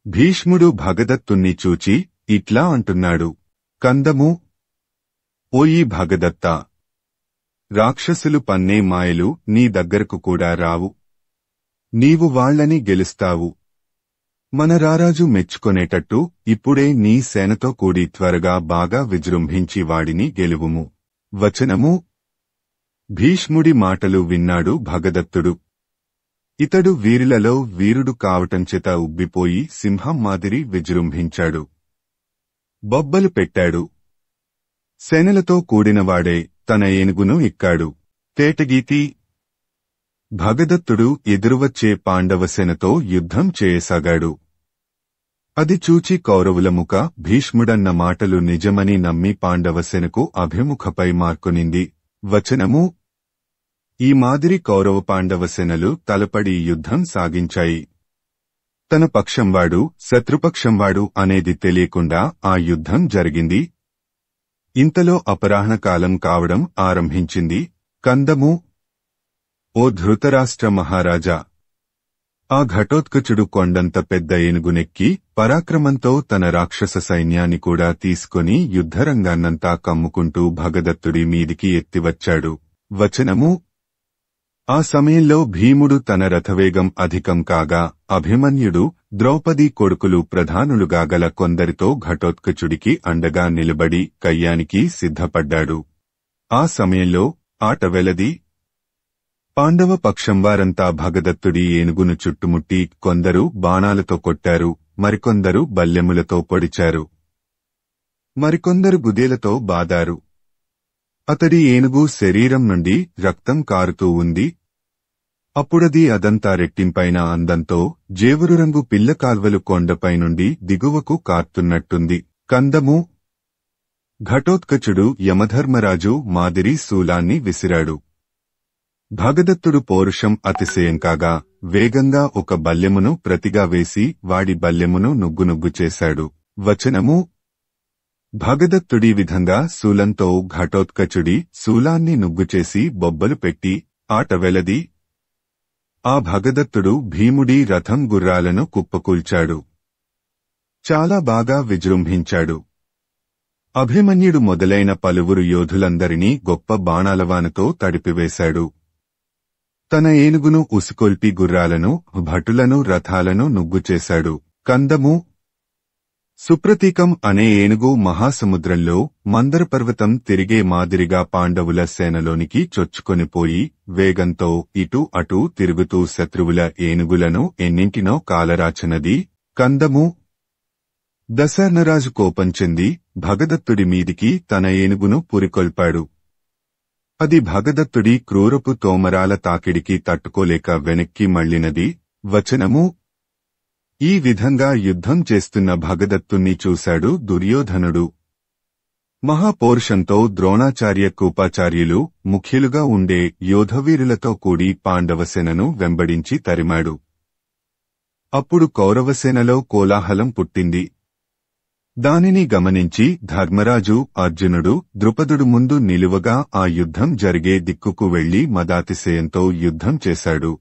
భీష్ముడు భగదత్తుణ్ణి చూచి ఇట్లా అంటున్నాడు. కందము. ఓయి భగదత్తా! రాక్షసులు పన్నే మాయలు నీ దగ్గరకు కూడా రావు. నీవు వాళ్లని గెలుస్తావు. మన రారాజు మెచ్చుకొనేటట్టు ఇప్పుడే నీ సేనతో కూడి త్వరగా బాగా విజృంభించి వాడిని గెలువుము. వచనము. భీష్ముడి మాటలు విన్నాడు భగదత్తుడు. ఇతడు వీరులలో వీరుడు కావటంచేత ఉబ్బిపోయి సింహం మాదిరి విజృంభించాడు. బొబ్బలు పెట్టాడు. సేనలతో కూడినవాడే తన ఏనుగును ఎక్కాడు. తేటగీతి. భగదత్తుడు ఎదురువచ్చే పాండవసేనతో యుద్ధం చేయసాగాడు. అది చూచి కౌరవుల ముఖ భీష్ముడన్న మాటలు నిజమని నమ్మి పాండవసేనకు అభిముఖపై మార్కొనింది. వచనము. ఈ మాదిరి కౌరవ పాండవసేనలు తలపడి యుద్ధం సాగించాయి. తన పక్షంవాడు శత్రుపక్షంవాడు అనేది తెలియకుండా ఆ యుద్ధం జరిగింది. ఇంతలో అపరాహ్నకాలం కావడం ఆరంభించింది. కందము. ఓ ధృతరాష్ట్ర మహారాజా! ఆ ఘటోత్కచుడు కొండంత పెద్ద ఏనుగునెక్కి పరాక్రమంతో తన రాక్షస సైన్యాన్ని కూడా తీసుకొని యుద్ధరంగాన్నంతా కమ్ముకుంటూ భగదత్తుడి మీదికి ఎత్తివచ్చాడు. వచనము. ఆ సమయంలో భీముడు తన రథవేగం అధికం కాగా అభిమన్యుడు, ద్రౌపదీ కొడుకులు ప్రధానులుగా గల కొందరితో ఘటోత్కచుడికి అండగా నిలబడి కయ్యానికి సిద్ధపడ్డాడు. ఆ సమయంలో ఆట వెలది. పాండవ పక్షంవారంతా భగదత్తుడి ఏనుగును చుట్టుముట్టి కొందరు బాణాలతో కొట్టారు, మరికొందరు బల్లెములతో పొడిచారు, మరికొందరు గుదేలతో బాదారు. అతడి ఏనుగు శరీరం నుండి రక్తం కారుతూ ఉంది. అప్పుడది అదంతా రెట్టింపైన అందంతో జేవురురంగు పిల్లకాల్వలు కొండపై నుండి దిగువకు కార్తున్నట్టుంది. కందము. ఘటోత్కచుడు యమధర్మరాజు మాదిరి శూలాన్ని విసిరాడు. భగదత్తుడు పౌరుషం అతిశయం కాగా వేగంగా ఒక బల్లెమును ప్రతిగా వేసి వాడి బల్లెమును నుగ్గునుగ్గు చేశాడు. వచనము. భగదత్తుడి విధంగా శూలంతో ఘటోత్కచుడి శూలాన్ని నుగ్గుచేసి బొబ్బలు పెట్టి ఆట వెలది. ఆ భగదత్తుడు భీముడి రథం గుర్రాలను కుప్పకూల్చాడు. చాలా బాగా విజృంభించాడు. అభిమన్యుడు మొదలైన పలువురు యోధులందరినీ గొప్ప బాణాలవానతో తడిపివేశాడు. తన ఏనుగును ఉసికొల్పి గుర్రాలను, భటులను, రథాలను నుగ్గుచేశాడు. కందము. సుప్రతీకం అనే ఏనుగు మహాసముద్రంలో మందరపర్వతం తిరిగే మాదిరిగా పాండవుల సేనలోనికి చొచ్చుకొనిపోయి వేగంతో ఇటు అటూ తిరుగుతూ శత్రువుల ఏనుగులను ఎన్నింటినో కాలరాచనది. కందము. దశర్ణరాజు కోపం చెంది భగదత్తుడి మీదికి తన ఏనుగును పురికొల్పాడు. అది భగదత్తుడి క్రూరపు తోమరాల తాకిడికి తట్టుకోలేక వెనక్కి మళ్లినది. వచనము. ఈ విధంగా యుద్ధం చేస్తున్న భగదత్తుణ్ణి చూశాడు దుర్యోధనుడు. మహాపౌరుషంతో ద్రోణాచార్య, కృపాచార్యులు ముఖ్యులుగా ఉండే యోధవీరులతో కూడి పాండవసేనను వెంబడించి తరిమాడు. అప్పుడు కౌరవసేనలో కోలాహలం పుట్టింది. దానిని గమనించి ధర్మరాజు, అర్జునుడు, ద్రుపదుడు ముందు నిలువగా ఆ యుద్ధం జరిగే దిక్కుకు వెళ్లి మదాతిశయంతో యుద్ధం చేశాడు.